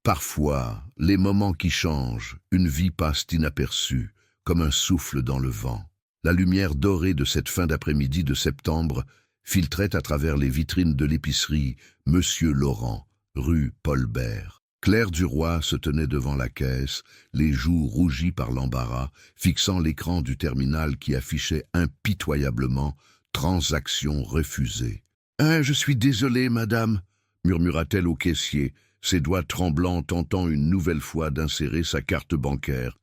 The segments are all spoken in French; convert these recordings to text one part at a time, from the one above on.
Parfois, les moments qui changent, une vie passe inaperçue, comme un souffle dans le vent. La lumière dorée de cette fin d'après-midi de septembre filtrait à travers les vitrines de l'épicerie Monsieur Laurent, rue Paul Bert. Claire Duroy se tenait devant la caisse, les joues rougies par l'embarras, fixant l'écran du terminal qui affichait impitoyablement « Transaction refusée ». « Je suis désolée, madame », murmura-t-elle au caissier, ses doigts tremblants tentant une nouvelle fois d'insérer sa carte bancaire.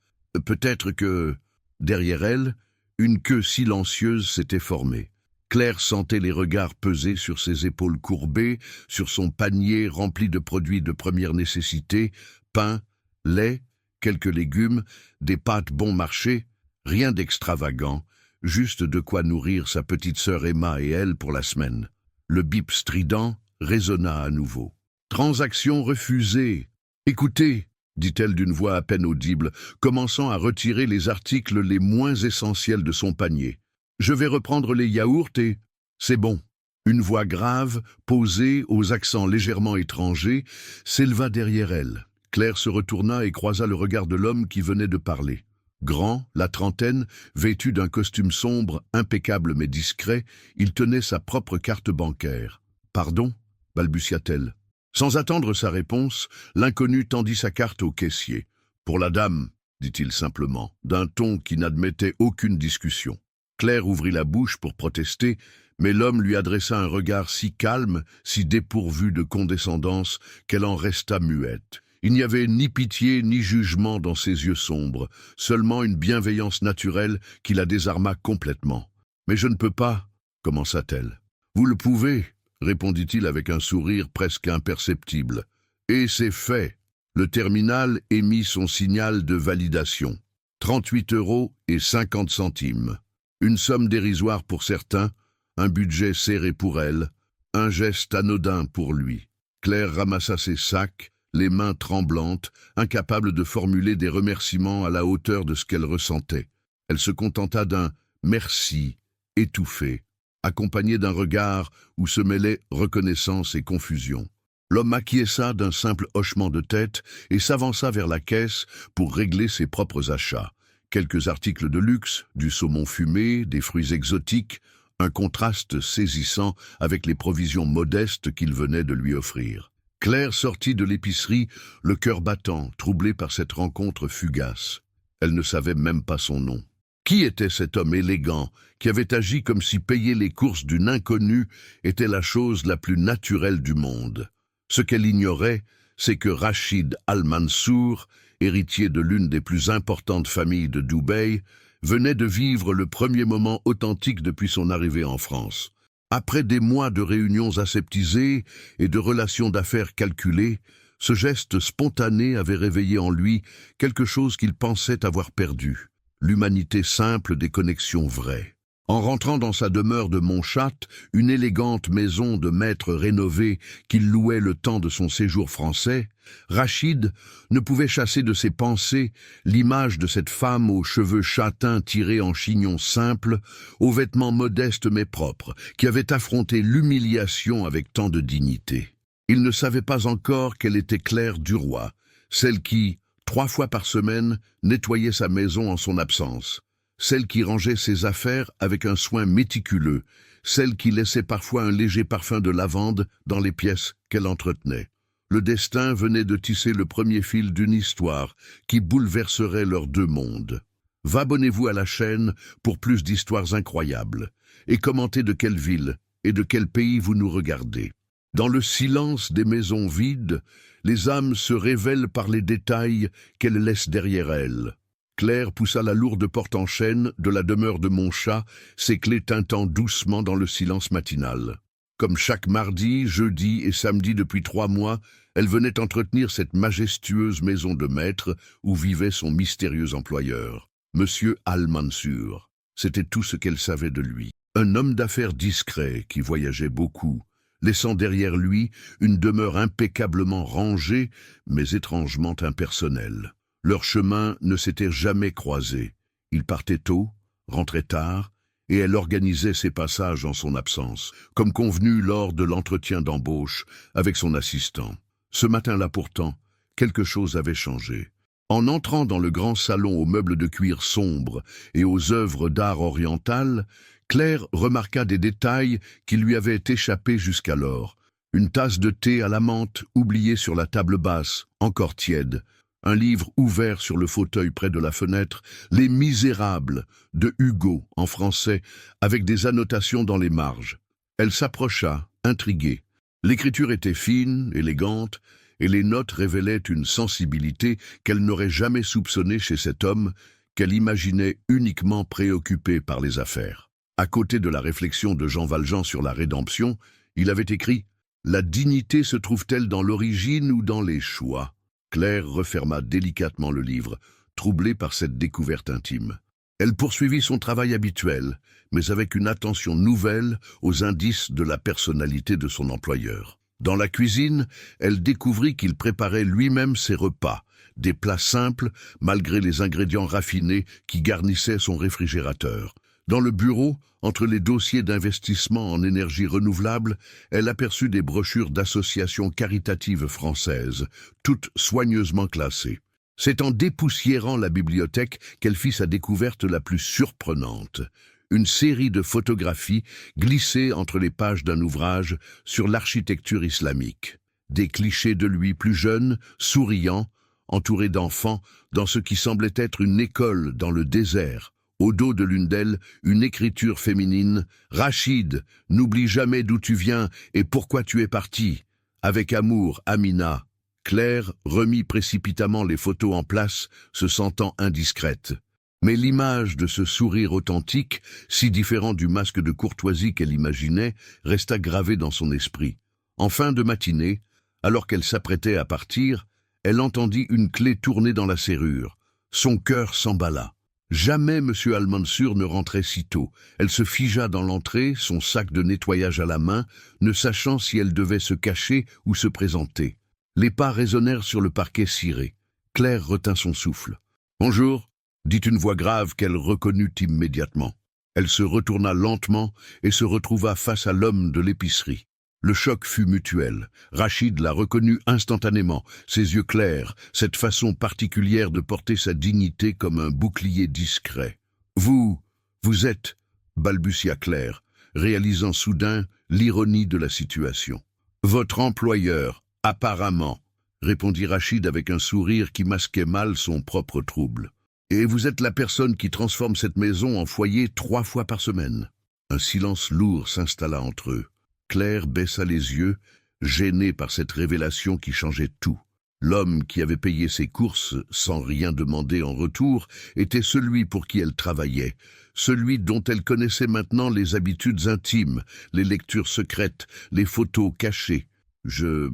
Peut-être que, derrière elle, une queue silencieuse s'était formée. Claire sentait les regards peser sur ses épaules courbées, sur son panier rempli de produits de première nécessité, pain, lait, quelques légumes, des pâtes bon marché, rien d'extravagant, juste de quoi nourrir sa petite sœur Emma et elle pour la semaine. Le bip strident résonna à nouveau. « Transaction refusée. Écoutez, » dit-elle d'une voix à peine audible, commençant à retirer les articles les moins essentiels de son panier. « Je vais reprendre les yaourts et... c'est bon. » Une voix grave, posée, aux accents légèrement étrangers, s'éleva derrière elle. Claire se retourna et croisa le regard de l'homme qui venait de parler. Grand, la trentaine, vêtu d'un costume sombre, impeccable mais discret, il tenait sa propre carte bancaire. « Pardon ?» balbutia-t-elle. Sans attendre sa réponse, l'inconnu tendit sa carte au caissier. « Pour la dame », dit-il simplement, d'un ton qui n'admettait aucune discussion. Claire ouvrit la bouche pour protester, mais l'homme lui adressa un regard si calme, si dépourvu de condescendance, qu'elle en resta muette. Il n'y avait ni pitié ni jugement dans ses yeux sombres, seulement une bienveillance naturelle qui la désarma complètement. « Mais je ne peux pas, » commença-t-elle. « Vous le pouvez, » répondit-il avec un sourire presque imperceptible. « Et c'est fait. » Le terminal émit son signal de validation. 38,50 €. Une somme dérisoire pour certains, un budget serré pour elle, un geste anodin pour lui. Claire ramassa ses sacs, les mains tremblantes, incapable de formuler des remerciements à la hauteur de ce qu'elle ressentait. Elle se contenta d'un « merci » étouffé, accompagné d'un regard où se mêlaient reconnaissance et confusion. L'homme acquiesça d'un simple hochement de tête et s'avança vers la caisse pour régler ses propres achats. Quelques articles de luxe, du saumon fumé, des fruits exotiques, un contraste saisissant avec les provisions modestes qu'il venait de lui offrir. Claire sortit de l'épicerie, le cœur battant, troublée par cette rencontre fugace. Elle ne savait même pas son nom. Qui était cet homme élégant qui avait agi comme si payer les courses d'une inconnue était la chose la plus naturelle du monde? Ce qu'elle ignorait, c'est que Rachid Al-Mansour, héritier de l'une des plus importantes familles de Dubaï, venait de vivre le premier moment authentique depuis son arrivée en France. Après des mois de réunions aseptisées et de relations d'affaires calculées, ce geste spontané avait réveillé en lui quelque chose qu'il pensait avoir perdu, l'humanité simple des connexions vraies. En rentrant dans sa demeure de Montchatte, une élégante maison de maître rénovée qu'il louait le temps de son séjour français, Rachid ne pouvait chasser de ses pensées l'image de cette femme aux cheveux châtains tirés en chignon simple, aux vêtements modestes mais propres, qui avait affronté l'humiliation avec tant de dignité. Il ne savait pas encore qu'elle était Claire Duroy, celle qui, 3 fois par semaine, nettoyait sa maison en son absence. Celle qui rangeait ses affaires avec un soin méticuleux, celle qui laissait parfois un léger parfum de lavande dans les pièces qu'elle entretenait. Le destin venait de tisser le premier fil d'une histoire qui bouleverserait leurs 2 mondes. Abonnez-vous à la chaîne pour plus d'histoires incroyables et commentez de quelle ville et de quel pays vous nous regardez. Dans le silence des maisons vides, les âmes se révèlent par les détails qu'elles laissent derrière elles. Claire poussa la lourde porte en chêne de la demeure de Montchat, ses clés tintant doucement dans le silence matinal. Comme chaque mardi, jeudi et samedi depuis 3 mois, elle venait entretenir cette majestueuse maison de maître où vivait son mystérieux employeur, Monsieur Al-Mansour. C'était tout ce qu'elle savait de lui. Un homme d'affaires discret qui voyageait beaucoup, laissant derrière lui une demeure impeccablement rangée, mais étrangement impersonnelle. Leurs chemins ne s'étaient jamais croisés. Il partait tôt, rentrait tard, et elle organisait ses passages en son absence, comme convenu lors de l'entretien d'embauche avec son assistant. Ce matin-là pourtant, quelque chose avait changé. En entrant dans le grand salon aux meubles de cuir sombre et aux œuvres d'art oriental, Claire remarqua des détails qui lui avaient échappé jusqu'alors. Une tasse de thé à la menthe oubliée sur la table basse, encore tiède. Un livre ouvert sur le fauteuil près de la fenêtre, Les Misérables de Hugo en français, avec des annotations dans les marges. Elle s'approcha, intriguée. L'écriture était fine, élégante, et les notes révélaient une sensibilité qu'elle n'aurait jamais soupçonnée chez cet homme, qu'elle imaginait uniquement préoccupé par les affaires. À côté de la réflexion de Jean Valjean sur la rédemption, il avait écrit « La dignité se trouve-t-elle dans l'origine ou dans les choix ?» Claire referma délicatement le livre, troublée par cette découverte intime. Elle poursuivit son travail habituel, mais avec une attention nouvelle aux indices de la personnalité de son employeur. Dans la cuisine, elle découvrit qu'il préparait lui-même ses repas, des plats simples malgré les ingrédients raffinés qui garnissaient son réfrigérateur. Dans le bureau, entre les dossiers d'investissement en énergie renouvelable, elle aperçut des brochures d'associations caritatives françaises, toutes soigneusement classées. C'est en dépoussiérant la bibliothèque qu'elle fit sa découverte la plus surprenante. Une série de photographies glissées entre les pages d'un ouvrage sur l'architecture islamique. Des clichés de lui plus jeune, souriant, entouré d'enfants, dans ce qui semblait être une école dans le désert. Au dos de l'une d'elles, une écriture féminine. « Rachid, n'oublie jamais d'où tu viens et pourquoi tu es parti. Avec amour, Amina. » Claire remit précipitamment les photos en place, se sentant indiscrète. Mais l'image de ce sourire authentique, si différent du masque de courtoisie qu'elle imaginait, resta gravée dans son esprit. En fin de matinée, alors qu'elle s'apprêtait à partir, elle entendit une clé tourner dans la serrure. Son cœur s'emballa. Jamais M. Al-Mansour ne rentrait si tôt. Elle se figea dans l'entrée, son sac de nettoyage à la main, ne sachant si elle devait se cacher ou se présenter. Les pas résonnèrent sur le parquet ciré. Claire retint son souffle. « Bonjour », dit une voix grave qu'elle reconnut immédiatement. Elle se retourna lentement et se retrouva face à l'homme de l'épicerie. Le choc fut mutuel. Rachid la reconnut instantanément, ses yeux clairs, cette façon particulière de porter sa dignité comme un bouclier discret. « Vous êtes » balbutia Claire, réalisant soudain l'ironie de la situation. « Votre employeur, apparemment », répondit Rachid avec un sourire qui masquait mal son propre trouble. « Et vous êtes la personne qui transforme cette maison en foyer 3 fois par semaine. » Un silence lourd s'installa entre eux. Claire baissa les yeux, gênée par cette révélation qui changeait tout. L'homme qui avait payé ses courses sans rien demander en retour était celui pour qui elle travaillait, celui dont elle connaissait maintenant les habitudes intimes, les lectures secrètes, les photos cachées. « Je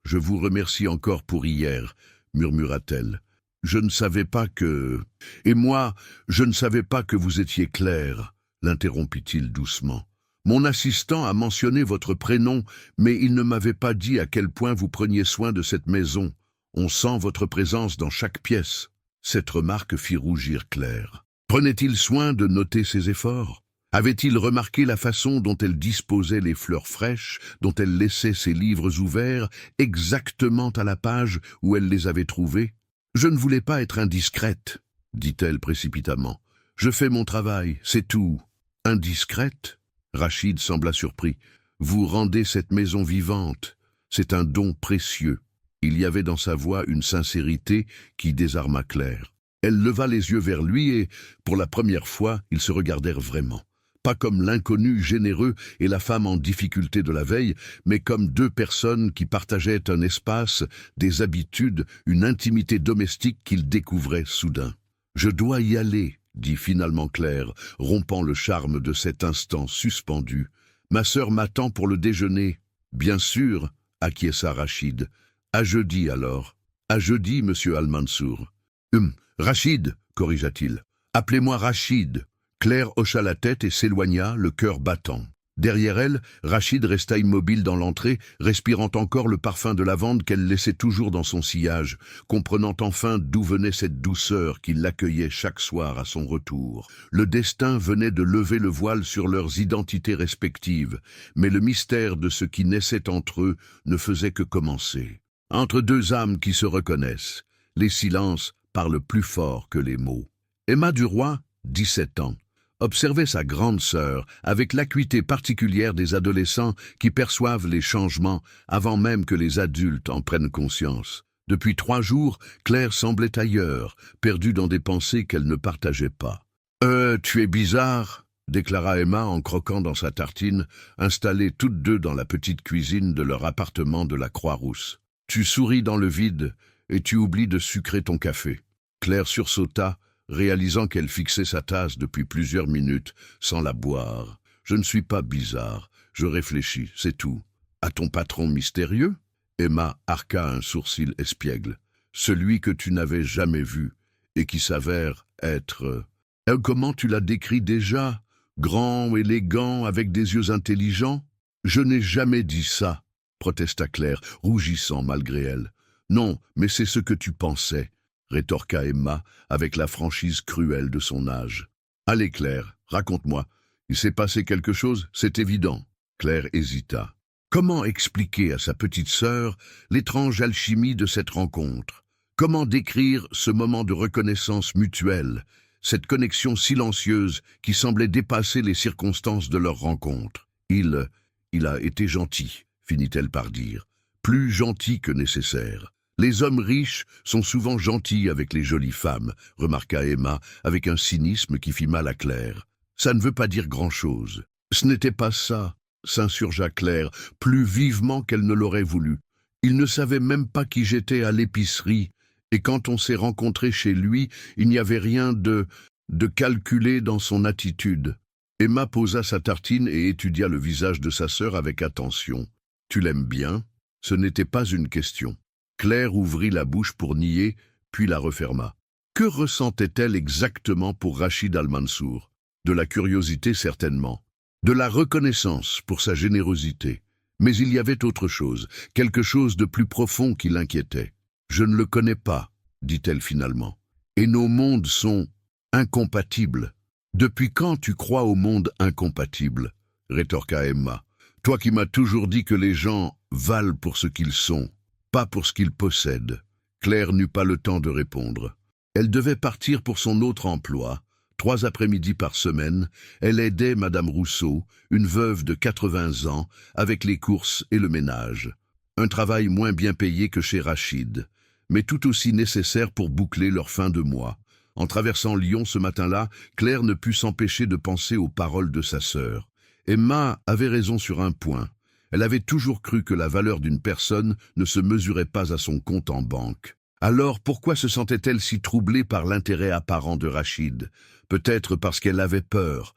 vous remercie encore pour hier, » murmura-t-elle. « Je ne savais pas que... » « Et moi, je ne savais pas que vous étiez Claire, » l'interrompit-il doucement. « Mon assistant a mentionné votre prénom, mais il ne m'avait pas dit à quel point vous preniez soin de cette maison. On sent votre présence dans chaque pièce. » Cette remarque fit rougir Claire. Prenait-il soin de noter ses efforts? Avait-il remarqué la façon dont elle disposait les fleurs fraîches, dont elle laissait ses livres ouverts, exactement à la page où elle les avait trouvés? « Je ne voulais pas être indiscrète, » dit-elle précipitamment. « Je fais mon travail, c'est tout. »« Indiscrète ?» Rachid sembla surpris. « Vous rendez cette maison vivante. C'est un don précieux. » Il y avait dans sa voix une sincérité qui désarma Claire. Elle leva les yeux vers lui et, pour la première fois, ils se regardèrent vraiment. Pas comme l'inconnu généreux et la femme en difficulté de la veille, mais comme 2 personnes qui partageaient un espace, des habitudes, une intimité domestique qu'ils découvraient soudain. « Je dois y aller, » dit finalement Claire, rompant le charme de cet instant suspendu. « Ma sœur m'attend pour le déjeuner. »« Bien sûr, » acquiesça Rachid. « À jeudi alors. »« À jeudi, monsieur Al-Mansour. »« Rachid, » corrigea-t-il. « Appelez-moi Rachid. » Claire hocha la tête et s'éloigna, le cœur battant. Derrière elle, Rachid resta immobile dans l'entrée, respirant encore le parfum de lavande qu'elle laissait toujours dans son sillage, comprenant enfin d'où venait cette douceur qui l'accueillait chaque soir à son retour. Le destin venait de lever le voile sur leurs identités respectives, mais le mystère de ce qui naissait entre eux ne faisait que commencer. entre deux âmes qui se reconnaissent. Les silences parlent plus fort que les mots. Emma Duroy, 17 ans, observait sa grande sœur avec l'acuité particulière des adolescents qui perçoivent les changements avant même que les adultes en prennent conscience. Depuis 3 jours, Claire semblait ailleurs, perdue dans des pensées qu'elle ne partageait pas. « Tu es bizarre », déclara Emma en croquant dans sa tartine, installées toutes deux dans la petite cuisine de leur appartement de la Croix-Rousse. « Tu souris dans le vide et tu oublies de sucrer ton café. » Claire sursauta, réalisant qu'elle fixait sa tasse depuis plusieurs minutes sans la boire. « Je ne suis pas bizarre, je réfléchis, c'est tout. »« À ton patron mystérieux ?» Emma arqua un sourcil espiègle. « Celui que tu n'avais jamais vu et qui s'avère être... » « Comment tu l'as décrit déjà? Grand, élégant, avec des yeux intelligents ?»« Je n'ai jamais dit ça, » protesta Claire, rougissant malgré elle. « Non, mais c'est ce que tu pensais, » rétorqua Emma avec la franchise cruelle de son âge. « Allez Claire, raconte-moi. Il s'est passé quelque chose, c'est évident. » Claire hésita. Comment expliquer à sa petite sœur l'étrange alchimie de cette rencontre? Comment décrire ce moment de reconnaissance mutuelle, cette connexion silencieuse qui semblait dépasser les circonstances de leur rencontre? Il a été gentil, finit-elle par dire, plus gentil que nécessaire. Les hommes riches sont souvent gentils avec les jolies femmes, remarqua Emma avec un cynisme qui fit mal à Claire. Ça ne veut pas dire grand-chose. Ce n'était pas ça, s'insurgea Claire, plus vivement qu'elle ne l'aurait voulu. Il ne savait même pas qui j'étais à l'épicerie, et quand on s'est rencontrés chez lui, il n'y avait rien de calculé dans son attitude. Emma posa sa tartine et étudia le visage de sa sœur avec attention. « Tu l'aimes bien ?» Ce n'était pas une question. Claire ouvrit la bouche pour nier, puis la referma. Que ressentait-elle exactement pour Rachid Al-Mansour? De la curiosité certainement, de la reconnaissance pour sa générosité. Mais il y avait autre chose, quelque chose de plus profond qui l'inquiétait. « Je ne le connais pas, » dit-elle finalement. « Et nos mondes sont incompatibles. »« Depuis quand tu crois au monde incompatible ?» rétorqua Emma. « Toi qui m'as toujours dit que les gens valent pour ce qu'ils sont, pas pour ce qu'ils possèdent. » Claire n'eut pas le temps de répondre. Elle devait partir pour son autre emploi. 3 après-midi par semaine, elle aidait Madame Rousseau, une veuve de 80 ans, avec les courses et le ménage. Un travail moins bien payé que chez Rachid, mais tout aussi nécessaire pour boucler leur fin de mois. En traversant Lyon ce matin-là, Claire ne put s'empêcher de penser aux paroles de sa sœur. Emma avait raison sur un point. Elle avait toujours cru que la valeur d'une personne ne se mesurait pas à son compte en banque. Alors pourquoi se sentait-elle si troublée par l'intérêt apparent de Rachid? Peut-être parce qu'elle avait peur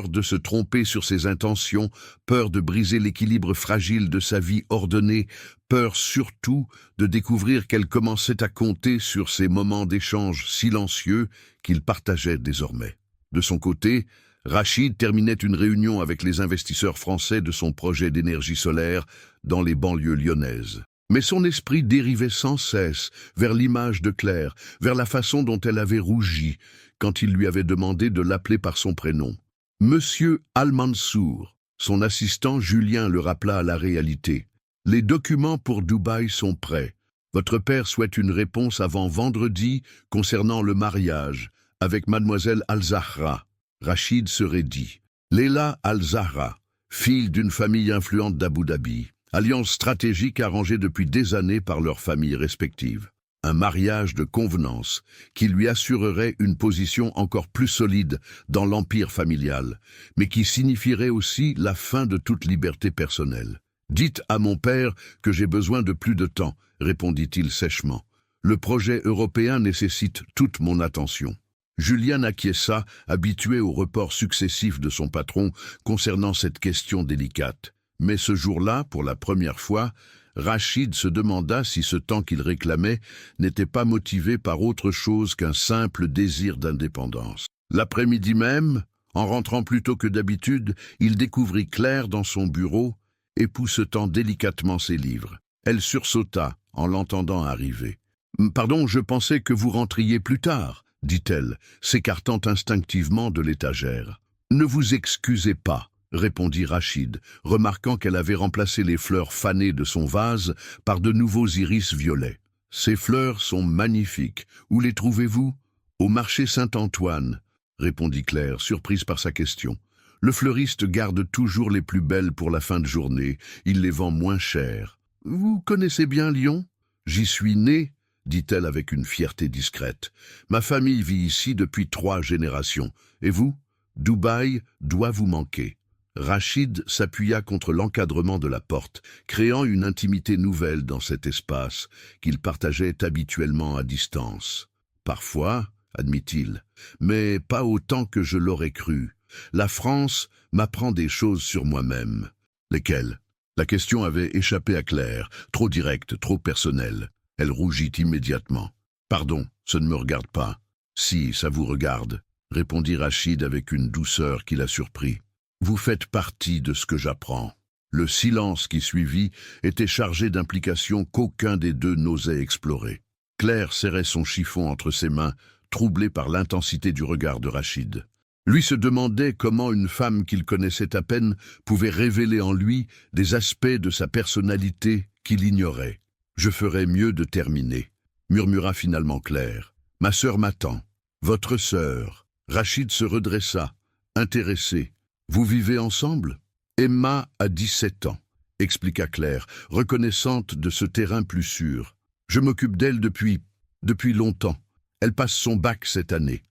de se tromper sur ses intentions, peur de briser l'équilibre fragile de sa vie ordonnée, peur surtout de découvrir qu'elle commençait à compter sur ces moments d'échange silencieux qu'ils partageaient désormais. De son côté, Rachid terminait une réunion avec les investisseurs français de son projet d'énergie solaire dans les banlieues lyonnaises. Mais son esprit dérivait sans cesse vers l'image de Claire, vers la façon dont elle avait rougi quand il lui avait demandé de l'appeler par son prénom. Monsieur Al-Mansour, son assistant Julien le rappela à la réalité. « Les documents pour Dubaï sont prêts. Votre père souhaite une réponse avant vendredi concernant le mariage avec mademoiselle Al-Zahra. » Rachid se raidit. Leila Al-Zahra, fille d'une famille influente d'Abu Dhabi. Alliance stratégique arrangée depuis des années par leurs familles respectives. Un mariage de convenance qui lui assurerait une position encore plus solide dans l'empire familial, mais qui signifierait aussi la fin de toute liberté personnelle. « Dites à mon père que j'ai besoin de plus de temps, » répondit-il sèchement. « Le projet européen nécessite toute mon attention. » Julien acquiesça, habitué aux reports successifs de son patron concernant cette question délicate. Mais ce jour-là, pour la première fois, Rachid se demanda si ce temps qu'il réclamait n'était pas motivé par autre chose qu'un simple désir d'indépendance. L'après-midi même, en rentrant plus tôt que d'habitude, il découvrit Claire dans son bureau, époussetant délicatement ses livres. Elle sursauta en l'entendant arriver. « Pardon, je pensais que vous rentriez plus tard », dit-elle, s'écartant instinctivement de l'étagère. « Ne vous excusez pas, » répondit Rachid, remarquant qu'elle avait remplacé les fleurs fanées de son vase par de nouveaux iris violets. Ces fleurs sont magnifiques. Où les trouvez-vous? Au marché Saint-Antoine, répondit Claire, surprise par sa question. Le fleuriste garde toujours les plus belles pour la fin de journée. Il les vend moins cher. Vous connaissez bien Lyon? J'y suis née, dit-elle avec une fierté discrète. Ma famille vit ici depuis 3 générations. Et vous? Dubaï doit vous manquer. Rachid s'appuya contre l'encadrement de la porte, créant une intimité nouvelle dans cet espace qu'il partageait habituellement à distance. Parfois, admit-il, mais pas autant que je l'aurais cru. La France m'apprend des choses sur moi-même. Lesquelles? La question avait échappé à Claire, trop directe, trop personnelle. Elle rougit immédiatement. Pardon, ça ne me regarde pas. Si, ça vous regarde, répondit Rachid avec une douceur qui la surprit. Vous faites partie de ce que j'apprends. Le silence qui suivit était chargé d'implications qu'aucun des deux n'osait explorer. Claire serrait son chiffon entre ses mains, troublée par l'intensité du regard de Rachid. Lui se demandait comment une femme qu'il connaissait à peine pouvait révéler en lui des aspects de sa personnalité qu'il ignorait. « Je ferais mieux de terminer », murmura finalement Claire. « Ma sœur m'attend. » « Votre sœur. » Rachid se redressa, intéressé. « Vous vivez ensemble ?»« Emma a 17 ans, » expliqua Claire, reconnaissante de ce terrain plus sûr. « Je m'occupe d'elle depuis longtemps. Elle passe son bac cette année. »«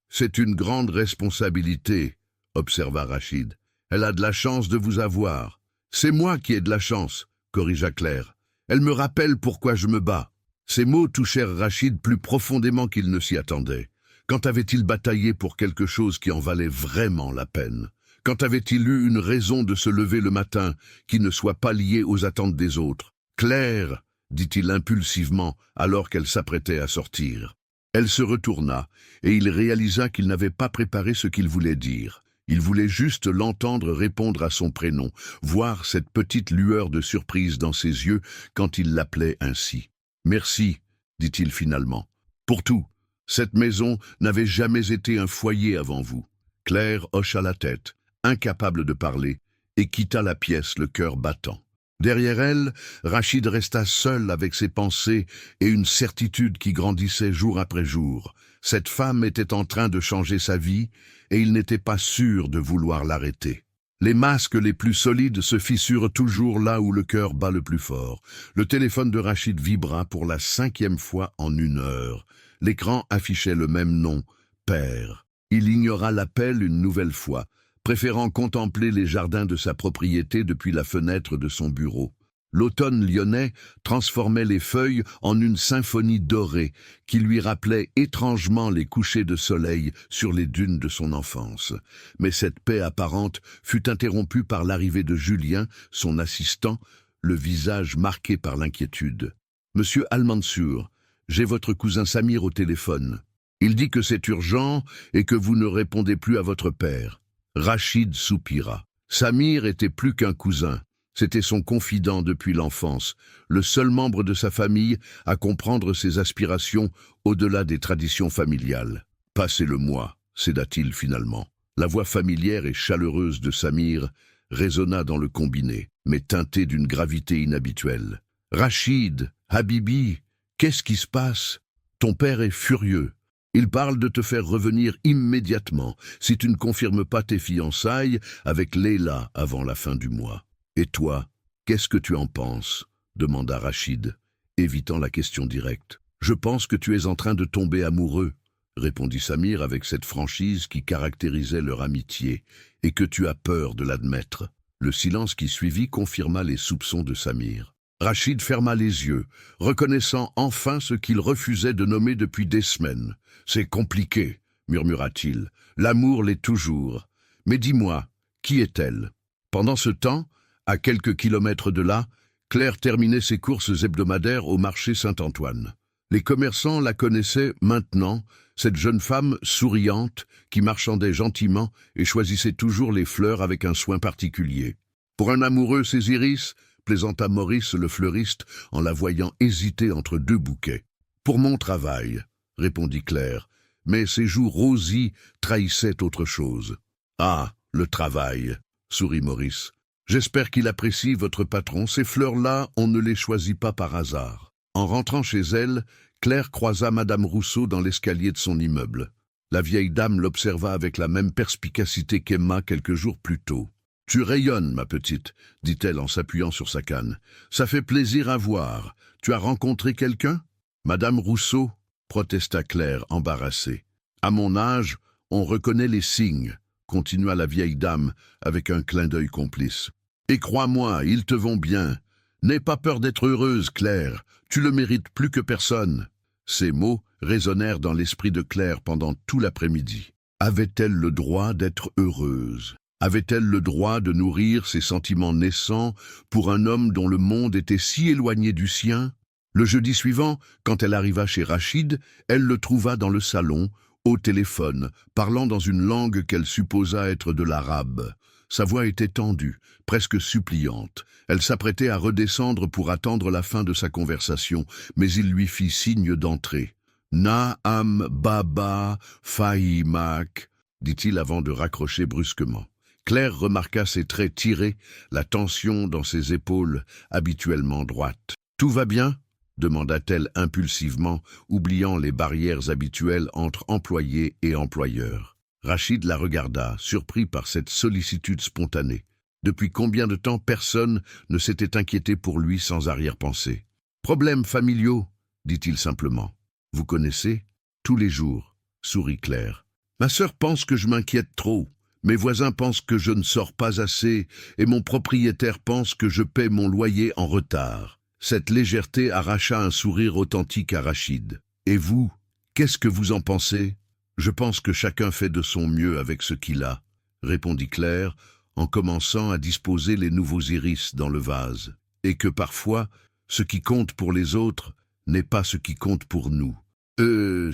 C'est une grande responsabilité, » observa Rachid. « Elle a de la chance de vous avoir. »« C'est moi qui ai de la chance, » corrigea Claire. « Elle me rappelle pourquoi je me bats. » Ces mots touchèrent Rachid plus profondément qu'il ne s'y attendait. Quand avait-il bataillé pour quelque chose qui en valait vraiment la peine? Quand avait-il eu une raison de se lever le matin qui ne soit pas liée aux attentes des autres? « Claire !» dit-il impulsivement alors qu'elle s'apprêtait à sortir. Elle se retourna, et il réalisa qu'il n'avait pas préparé ce qu'il voulait dire. Il voulait juste l'entendre répondre à son prénom, voir cette petite lueur de surprise dans ses yeux quand il l'appelait ainsi. « Merci, » dit-il finalement. « Pour tout. Cette maison n'avait jamais été un foyer avant vous. » Claire hocha la tête, incapable de parler, et quitta la pièce le cœur battant. Derrière elle, Rachid resta seul avec ses pensées et une certitude qui grandissait jour après jour. Cette femme était en train de changer sa vie, et il n'était pas sûr de vouloir l'arrêter. Les masques les plus solides se fissurent toujours là où le cœur bat le plus fort. Le téléphone de Rachid vibra pour la 5e fois en 1 heure. L'écran affichait le même nom, Père. Il ignora l'appel une nouvelle fois, préférant contempler les jardins de sa propriété depuis la fenêtre de son bureau. L'automne lyonnais transformait les feuilles en une symphonie dorée qui lui rappelait étrangement les couchers de soleil sur les dunes de son enfance. Mais cette paix apparente fut interrompue par l'arrivée de Julien, son assistant, le visage marqué par l'inquiétude. « Monsieur Al-Mansour, j'ai votre cousin Samir au téléphone. Il dit que c'est urgent et que vous ne répondez plus à votre père. » Rachid soupira. Samir était plus qu'un cousin. C'était son confident depuis l'enfance, le seul membre de sa famille à comprendre ses aspirations au-delà des traditions familiales. « Passez-le-moi, » céda-t-il finalement. La voix familière et chaleureuse de Samir résonna dans le combiné, mais teintée d'une gravité inhabituelle. « Rachid, Habibi, qu'est-ce qui se passe? Ton père est furieux. Il parle de te faire revenir immédiatement si tu ne confirmes pas tes fiançailles avec Leila avant la fin du mois. » « Et toi, qu'est-ce que tu en penses ?» demanda Rachid, évitant la question directe. « Je pense que tu es en train de tomber amoureux, » répondit Samir avec cette franchise qui caractérisait leur amitié, « et que tu as peur de l'admettre. » Le silence qui suivit confirma les soupçons de Samir. Rachid ferma les yeux, reconnaissant enfin ce qu'il refusait de nommer depuis des semaines. « C'est compliqué, » murmura-t-il. « L'amour l'est toujours. Mais dis-moi, qui est-elle » Pendant ce temps, à quelques kilomètres de là, Claire terminait ses courses hebdomadaires au marché Saint-Antoine. Les commerçants la connaissaient maintenant, cette jeune femme souriante qui marchandait gentiment et choisissait toujours les fleurs avec un soin particulier. « Pour un amoureux, ces iris ?» plaisanta Maurice le fleuriste en la voyant hésiter entre 2 bouquets. « Pour mon travail », répondit Claire, mais ses joues rosies trahissaient autre chose. « Ah, le travail !» sourit Maurice. J'espère qu'il apprécie votre patron. Ces fleurs-là, on ne les choisit pas par hasard. En rentrant chez elle, Claire croisa Madame Rousseau dans l'escalier de son immeuble. La vieille dame l'observa avec la même perspicacité qu'Emma quelques jours plus tôt. « Tu rayonnes, ma petite, » dit-elle en s'appuyant sur sa canne. « Ça fait plaisir à voir. Tu as rencontré quelqu'un » ? « Madame Rousseau, » protesta Claire, embarrassée. « À mon âge, on reconnaît les signes, » continua la vieille dame avec un clin d'œil complice. « Et crois-moi, ils te vont bien. N'aie pas peur d'être heureuse, Claire. Tu le mérites plus que personne. » Ces mots résonnèrent dans l'esprit de Claire pendant tout l'après-midi. Avait-elle le droit d'être heureuse ? Avait-elle le droit de nourrir ses sentiments naissants pour un homme dont le monde était si éloigné du sien ? Le jeudi suivant, quand elle arriva chez Rachid, elle le trouva dans le salon, au téléphone, parlant dans une langue qu'elle supposa être de l'arabe. Sa voix était tendue, presque suppliante. Elle s'apprêtait à redescendre pour attendre la fin de sa conversation, mais il lui fit signe d'entrer. « Naam Baba Fahimak » dit-il avant de raccrocher brusquement. Claire remarqua ses traits tirés, la tension dans ses épaules habituellement droites. « Tout va bien ?» demanda-t-elle impulsivement, oubliant les barrières habituelles entre employés et employeurs. Rachid la regarda, surpris par cette sollicitude spontanée. Depuis combien de temps personne ne s'était inquiété pour lui sans arrière-pensée ? « Problèmes familiaux, » dit-il simplement. « Vous connaissez ? Tous les jours, » sourit Claire. « Ma sœur pense que je m'inquiète trop. Mes voisins pensent que je ne sors pas assez et mon propriétaire pense que je paie mon loyer en retard. » Cette légèreté arracha un sourire authentique à Rachid. « Et vous, qu'est-ce que vous en pensez ? » « Je pense que chacun fait de son mieux avec ce qu'il a, » répondit Claire, en commençant à disposer les nouveaux iris dans le vase. « Et que parfois, ce qui compte pour les autres n'est pas ce qui compte pour nous. »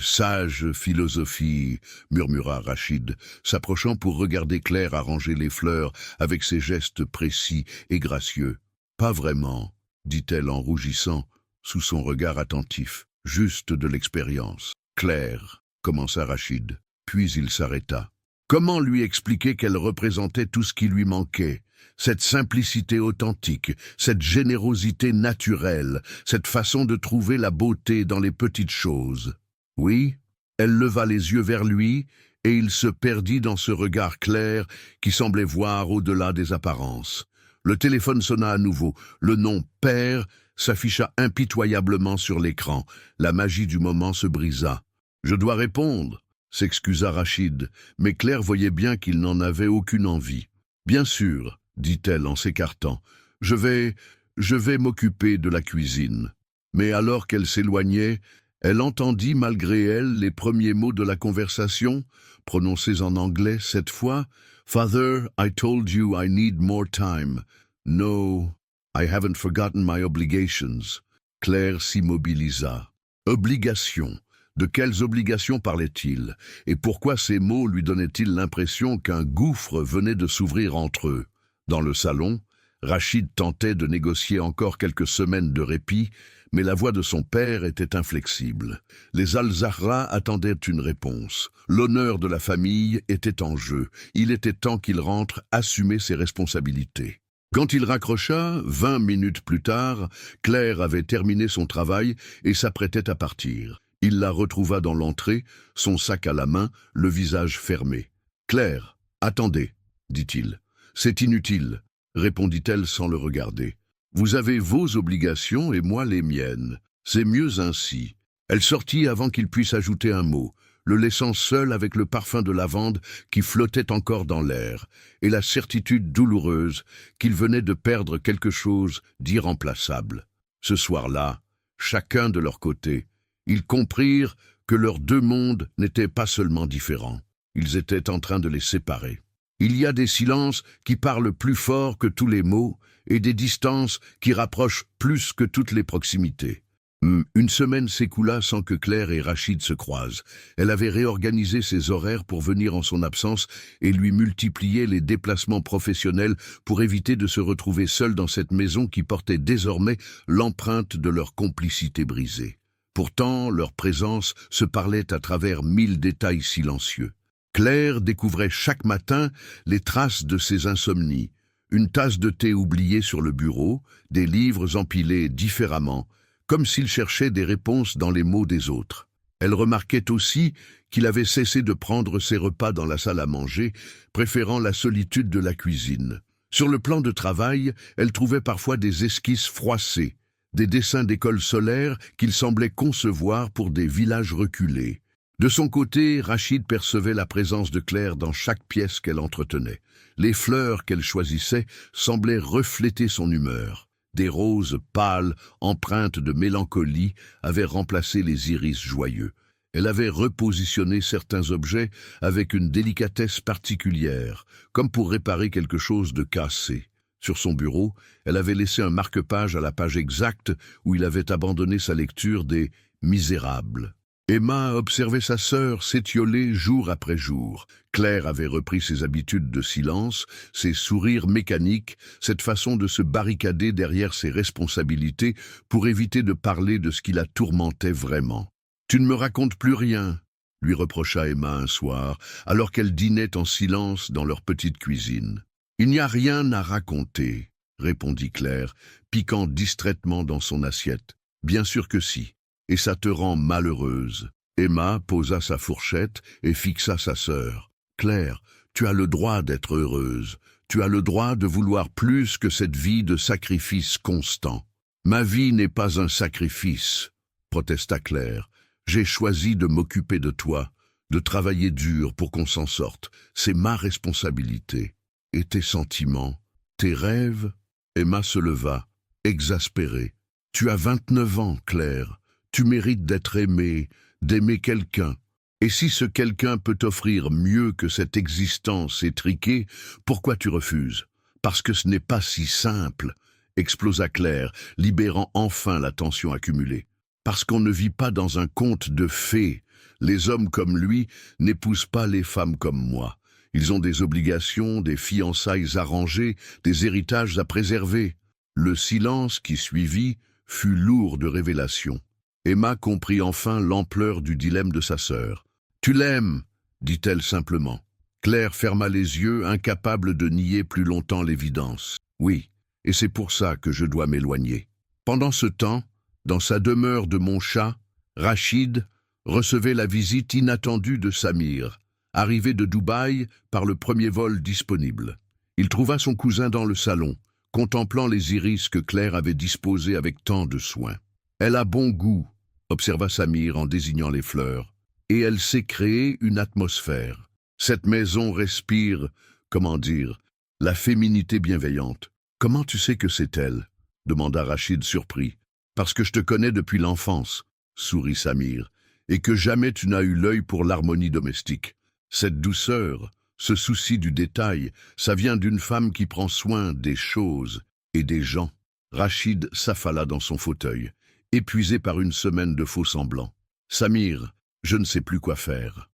« Sage philosophie, » murmura Rachid, s'approchant pour regarder Claire arranger les fleurs avec ses gestes précis et gracieux. « Pas vraiment, » dit-elle en rougissant, sous son regard attentif. « Juste de l'expérience. »« Claire, » commença Rachid, puis il s'arrêta. Comment lui expliquer qu'elle représentait tout ce qui lui manquait ? Cette simplicité authentique, cette générosité naturelle, cette façon de trouver la beauté dans les petites choses. Oui, elle leva les yeux vers lui, et il se perdit dans ce regard clair qui semblait voir au-delà des apparences. Le téléphone sonna à nouveau. Le nom « Père » s'afficha impitoyablement sur l'écran. La magie du moment se brisa. « Je dois répondre », s'excusa Rachid, mais Claire voyait bien qu'il n'en avait aucune envie. « Bien sûr », dit-elle en s'écartant, « je vais m'occuper de la cuisine. » Mais alors qu'elle s'éloignait, elle entendit malgré elle les premiers mots de la conversation, prononcés en anglais cette fois. « Father, I told you I need more time. No, I haven't forgotten my obligations. » Claire s'immobilisa. Obligations. De quelles obligations parlait-il? Et pourquoi ces mots lui donnaient-ils l'impression qu'un gouffre venait de s'ouvrir entre eux? Dans le salon, Rachid tentait de négocier encore quelques semaines de répit, mais la voix de son père était inflexible. Les Al-Zahra attendaient une réponse. L'honneur de la famille était en jeu. Il était temps qu'il rentre assumer ses responsabilités. Quand il raccrocha, 20 minutes plus tard, Claire avait terminé son travail et s'apprêtait à partir. Il la retrouva dans l'entrée, son sac à la main, le visage fermé. « Claire, attendez, » dit-il. « C'est inutile, » répondit-elle sans le regarder. « Vous avez vos obligations et moi les miennes. C'est mieux ainsi. » Elle sortit avant qu'il puisse ajouter un mot, le laissant seul avec le parfum de lavande qui flottait encore dans l'air, et la certitude douloureuse qu'il venait de perdre quelque chose d'irremplaçable. Ce soir-là, chacun de leur côté, ils comprirent que leurs deux mondes n'étaient pas seulement différents. Ils étaient en train de les séparer. Il y a des silences qui parlent plus fort que tous les mots et des distances qui rapprochent plus que toutes les proximités. Une semaine s'écoula sans que Claire et Rachid se croisent. Elle avait réorganisé ses horaires pour venir en son absence et lui multiplier les déplacements professionnels pour éviter de se retrouver seule dans cette maison qui portait désormais l'empreinte de leur complicité brisée. Pourtant, leur présence se parlait à travers 1000 détails silencieux. Claire découvrait chaque matin les traces de ses insomnies. Une tasse de thé oubliée sur le bureau, des livres empilés différemment, comme s'il cherchait des réponses dans les mots des autres. Elle remarquait aussi qu'il avait cessé de prendre ses repas dans la salle à manger, préférant la solitude de la cuisine. Sur le plan de travail, elle trouvait parfois des esquisses froissées, des dessins d'écoles solaires qu'il semblait concevoir pour des villages reculés. De son côté, Rachid percevait la présence de Claire dans chaque pièce qu'elle entretenait. Les fleurs qu'elle choisissait semblaient refléter son humeur. Des roses pâles, empreintes de mélancolie, avaient remplacé les iris joyeux. Elle avait repositionné certains objets avec une délicatesse particulière, comme pour réparer quelque chose de cassé. Sur son bureau, elle avait laissé un marque-page à la page exacte où il avait abandonné sa lecture des Misérables. Emma observait sa sœur s'étioler jour après jour. Claire avait repris ses habitudes de silence, ses sourires mécaniques, cette façon de se barricader derrière ses responsabilités pour éviter de parler de ce qui la tourmentait vraiment. « Tu ne me racontes plus rien », lui reprocha Emma un soir, alors qu'elle dînait en silence dans leur petite cuisine. « Il n'y a rien à raconter », répondit Claire, piquant distraitement dans son assiette. « Bien sûr que si. Et ça te rend malheureuse. » Emma posa sa fourchette et fixa sa sœur. « Claire, tu as le droit d'être heureuse. Tu as le droit de vouloir plus que cette vie de sacrifice constant. »« Ma vie n'est pas un sacrifice, » protesta Claire. « J'ai choisi de m'occuper de toi, de travailler dur pour qu'on s'en sorte. C'est ma responsabilité. Et tes sentiments, tes rêves ?» Emma se leva, exaspérée. « Tu as 29 ans, Claire. Tu mérites d'être aimée, d'aimer quelqu'un. Et si ce quelqu'un peut t'offrir mieux que cette existence étriquée, pourquoi tu refuses? Parce que ce n'est pas si simple, » explosa Claire, libérant enfin la tension accumulée. « Parce qu'on ne vit pas dans un conte de fées. Les hommes comme lui n'épousent pas les femmes comme moi. Ils ont des obligations, des fiançailles arrangées, des héritages à préserver. » Le silence qui suivit fut lourd de révélations. Emma comprit enfin l'ampleur du dilemme de sa sœur. « Tu l'aimes » dit-elle simplement. Claire ferma les yeux, incapable de nier plus longtemps l'évidence. « Oui, et c'est pour ça que je dois m'éloigner. » Pendant ce temps, dans sa demeure de Montchat, Rachid recevait la visite inattendue de Samir, arrivé de Dubaï par le premier vol disponible. Il trouva son cousin dans le salon, contemplant les iris que Claire avait disposés avec tant de soin. « Elle a bon goût », observa Samir en désignant les fleurs, « et elle sait créer une atmosphère. Cette maison respire, comment dire, la féminité bienveillante. »« Comment tu sais que c'est elle ?» demanda Rachid surpris. « Parce que je te connais depuis l'enfance, » sourit Samir, « et que jamais tu n'as eu l'œil pour l'harmonie domestique. Cette douceur, ce souci du détail, ça vient d'une femme qui prend soin des choses et des gens. » Rachid s'affala dans son fauteuil, épuisé par une semaine de faux-semblants. « Samir, je ne sais plus quoi faire. »«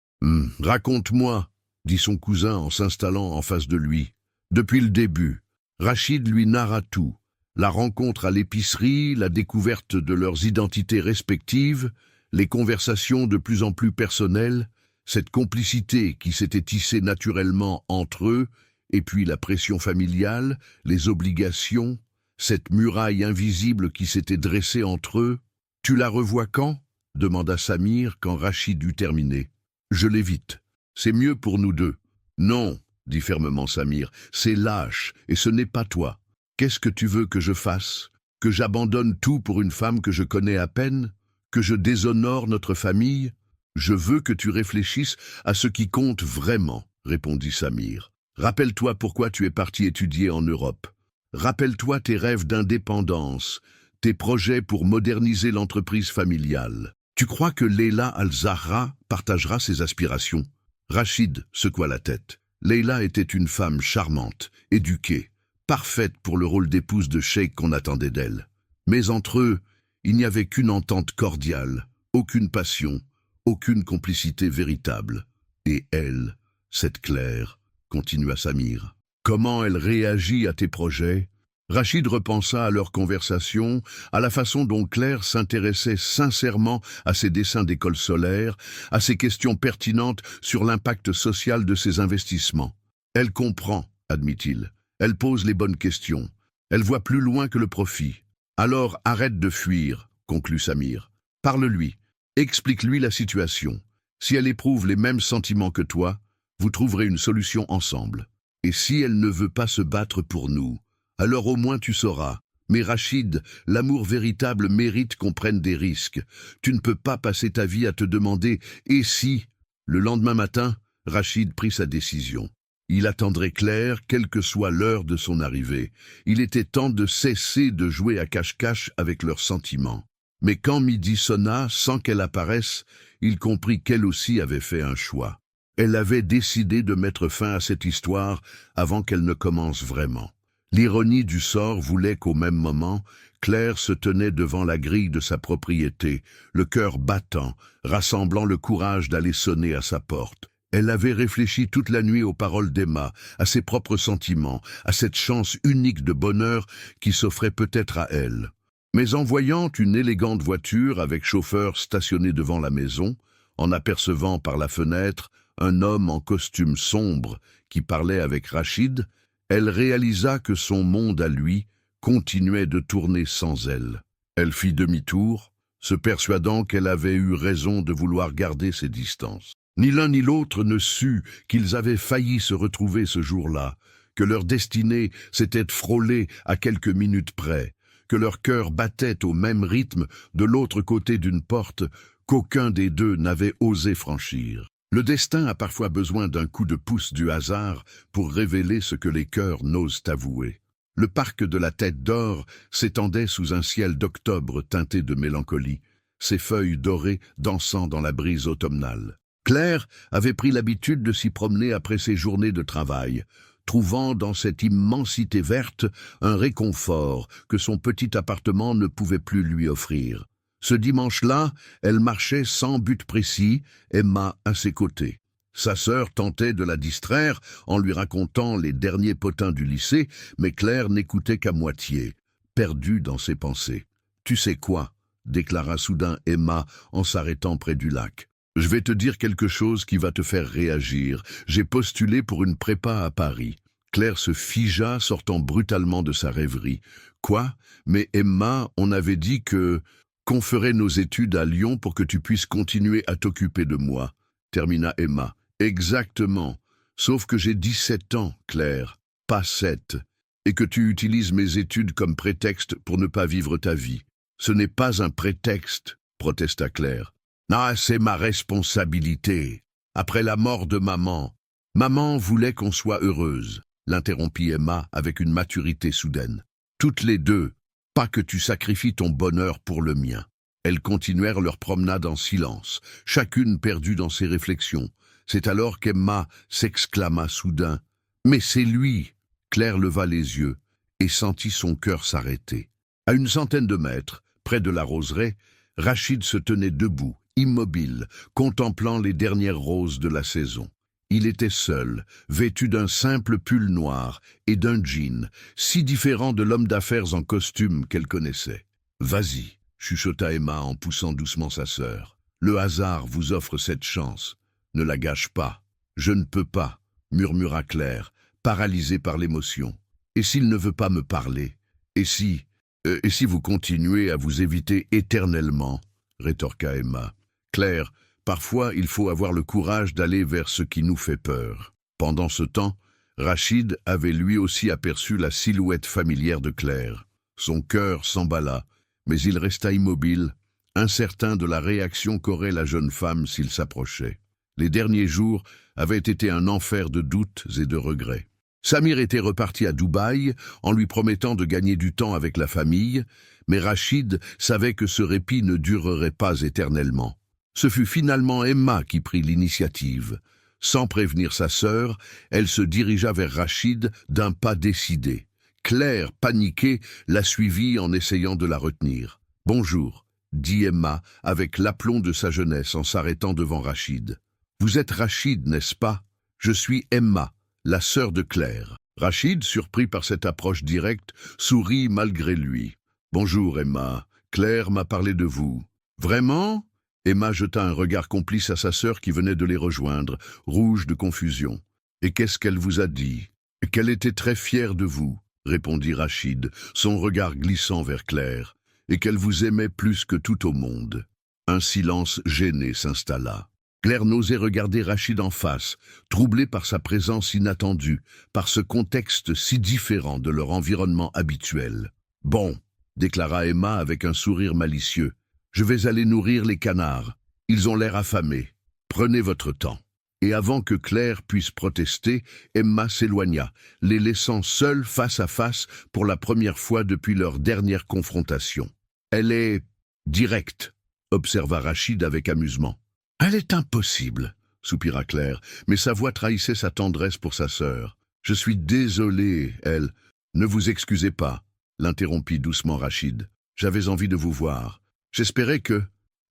Raconte-moi, » dit son cousin en s'installant en face de lui. Depuis le début, Rachid lui narra tout. La rencontre à l'épicerie, la découverte de leurs identités respectives, les conversations de plus en plus personnelles, cette complicité qui s'était tissée naturellement entre eux, et puis la pression familiale, les obligations, cette muraille invisible qui s'était dressée entre eux. « Tu la revois quand ?» demanda Samir quand Rachid eut terminé. « Je l'évite. C'est mieux pour nous deux. »« Non, » dit fermement Samir, « c'est lâche, et ce n'est pas toi. Qu'est-ce que tu veux que je fasse? Que j'abandonne tout pour une femme que je connais à peine? Que je déshonore notre famille? Je veux que tu réfléchisses à ce qui compte vraiment, » répondit Samir. « Rappelle-toi pourquoi tu es parti étudier en Europe. Rappelle-toi tes rêves d'indépendance, tes projets pour moderniser l'entreprise familiale. Tu crois que Leila Al-Zahra partagera ses aspirations? » Rachid secoua la tête. Leila était une femme charmante, éduquée, parfaite pour le rôle d'épouse de cheikh qu'on attendait d'elle. Mais entre eux, il n'y avait qu'une entente cordiale, aucune passion, aucune complicité véritable. Et elle, cette Claire, continua Samir. Comment elle réagit à tes projets? Rachid repensa à leur conversation, à la façon dont Claire s'intéressait sincèrement à ses dessins d'école solaire, à ses questions pertinentes sur l'impact social de ses investissements. Elle comprend, admit-il. Elle pose les bonnes questions. Elle voit plus loin que le profit. Alors arrête de fuir, conclut Samir. Parle-lui. Explique-lui la situation. Si elle éprouve les mêmes sentiments que toi, vous trouverez une solution ensemble. Et si elle ne veut pas se battre pour nous, alors au moins tu sauras. Mais Rachid, l'amour véritable mérite qu'on prenne des risques. Tu ne peux pas passer ta vie à te demander « et si ?» Le lendemain matin, Rachid prit sa décision. Il attendrait Claire, quelle que soit l'heure de son arrivée. Il était temps de cesser de jouer à cache-cache avec leurs sentiments. Mais quand midi sonna, sans qu'elle apparaisse, il comprit qu'elle aussi avait fait un choix. Elle avait décidé de mettre fin à cette histoire avant qu'elle ne commence vraiment. L'ironie du sort voulait qu'au même moment, Claire se tenait devant la grille de sa propriété, le cœur battant, rassemblant le courage d'aller sonner à sa porte. Elle avait réfléchi toute la nuit aux paroles d'Emma, à ses propres sentiments, à cette chance unique de bonheur qui s'offrait peut-être à elle. Mais en voyant une élégante voiture avec chauffeur stationné devant la maison, en apercevant par la fenêtre un homme en costume sombre qui parlait avec Rachid, elle réalisa que son monde à lui continuait de tourner sans elle. Elle fit demi-tour, se persuadant qu'elle avait eu raison de vouloir garder ses distances. Ni l'un ni l'autre ne sut qu'ils avaient failli se retrouver ce jour-là, que leur destinée s'était frôlée à quelques minutes près, que leur cœur battait au même rythme de l'autre côté d'une porte qu'aucun des deux n'avait osé franchir. Le destin a parfois besoin d'un coup de pouce du hasard pour révéler ce que les cœurs n'osent avouer. Le parc de la Tête d'Or s'étendait sous un ciel d'octobre teinté de mélancolie, ses feuilles dorées dansant dans la brise automnale. Claire avait pris l'habitude de s'y promener après ses journées de travail, trouvant dans cette immensité verte un réconfort que son petit appartement ne pouvait plus lui offrir. Ce dimanche-là, elle marchait sans but précis, Emma à ses côtés. Sa sœur tentait de la distraire en lui racontant les derniers potins du lycée, mais Claire n'écoutait qu'à moitié, perdue dans ses pensées. « Tu sais quoi ?» déclara soudain Emma en s'arrêtant près du lac. « Je vais te dire quelque chose qui va te faire réagir. J'ai postulé pour une prépa à Paris. » Claire se figea, sortant brutalement de sa rêverie. « Quoi ? Mais Emma, on avait dit qu'on ferait nos études à Lyon pour que tu puisses continuer à t'occuper de moi, » termina Emma. « Exactement. Sauf que j'ai 17 ans, Claire, pas 7, et que tu utilises mes études comme prétexte pour ne pas vivre ta vie. » « Ce n'est pas un prétexte, » protesta Claire. « Ah, c'est ma responsabilité. Après la mort de maman. Maman voulait qu'on soit heureuse, » l'interrompit Emma avec une maturité soudaine. « Toutes les deux, pas que tu sacrifies ton bonheur pour le mien. » Elles continuèrent leur promenade en silence, chacune perdue dans ses réflexions. C'est alors qu'Emma s'exclama soudain. « Mais c'est lui !» Claire leva les yeux et sentit son cœur s'arrêter. À une centaine de mètres, près de la roseraie, Rachid se tenait debout, immobile, contemplant les dernières roses de la saison. Il était seul, vêtu d'un simple pull noir et d'un jean, si différent de l'homme d'affaires en costume qu'elle connaissait. « Vas-y !» chuchota Emma en poussant doucement sa sœur. « Le hasard vous offre cette chance. Ne la gâche pas. »« Je ne peux pas, » murmura Claire, paralysée par l'émotion. « Et s'il ne veut pas me parler ? Et si vous continuez à vous éviter éternellement ?» rétorqua Emma. « Claire, parfois il faut avoir le courage d'aller vers ce qui nous fait peur. » Pendant ce temps, Rachid avait lui aussi aperçu la silhouette familière de Claire. Son cœur s'emballa, mais il resta immobile, incertain de la réaction qu'aurait la jeune femme s'il s'approchait. Les derniers jours avaient été un enfer de doutes et de regrets. Samir était reparti à Dubaï en lui promettant de gagner du temps avec la famille, mais Rachid savait que ce répit ne durerait pas éternellement. Ce fut finalement Emma qui prit l'initiative. Sans prévenir sa sœur, elle se dirigea vers Rachid d'un pas décidé. Claire, paniquée, la suivit en essayant de la retenir. « Bonjour », dit Emma avec l'aplomb de sa jeunesse en s'arrêtant devant Rachid. « Vous êtes Rachid, n'est-ce pas ? Je suis Emma, la sœur de Claire. » Rachid, surpris par cette approche directe, sourit malgré lui. « Bonjour, Emma. Claire m'a parlé de vous. »« Vraiment ?» Emma jeta un regard complice à sa sœur qui venait de les rejoindre, rouge de confusion. « Et qu'est-ce qu'elle vous a dit ?»« Qu'elle était très fière de vous, » répondit Rachid, son regard glissant vers Claire, « et qu'elle vous aimait plus que tout au monde. » Un silence gêné s'installa. Claire n'osait regarder Rachid en face, troublée par sa présence inattendue, par ce contexte si différent de leur environnement habituel. « Bon, » déclara Emma avec un sourire malicieux, « je vais aller nourrir les canards. Ils ont l'air affamés. Prenez votre temps. » Et avant que Claire puisse protester, Emma s'éloigna, les laissant seuls face à face pour la première fois depuis leur dernière confrontation. « Elle est directe, » observa Rachid avec amusement. « Elle est impossible, » soupira Claire, mais sa voix trahissait sa tendresse pour sa sœur. « Je suis désolé, elle. »« Ne vous excusez pas, » l'interrompit doucement Rachid. « J'avais envie de vous voir. J'espérais que... »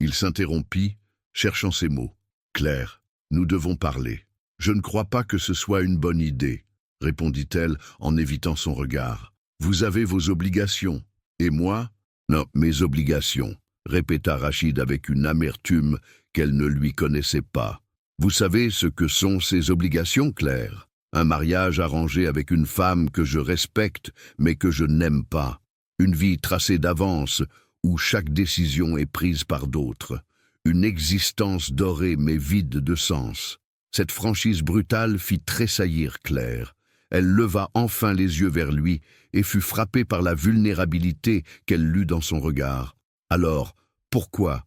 Il s'interrompit, cherchant ses mots. « Claire, nous devons parler. »« Je ne crois pas que ce soit une bonne idée, » répondit-elle en évitant son regard. « Vous avez vos obligations. Et moi ? » « Non, mes obligations, » répéta Rachid avec une amertume qu'elle ne lui connaissait pas. « Vous savez ce que sont ces obligations, Claire ? Un mariage arrangé avec une femme que je respecte mais que je n'aime pas. Une vie tracée d'avance où chaque décision est prise par d'autres. Une existence dorée mais vide de sens. » Cette franchise brutale fit tressaillir Claire. Elle leva enfin les yeux vers lui et fut frappée par la vulnérabilité qu'elle lut dans son regard. « Alors, pourquoi ?»«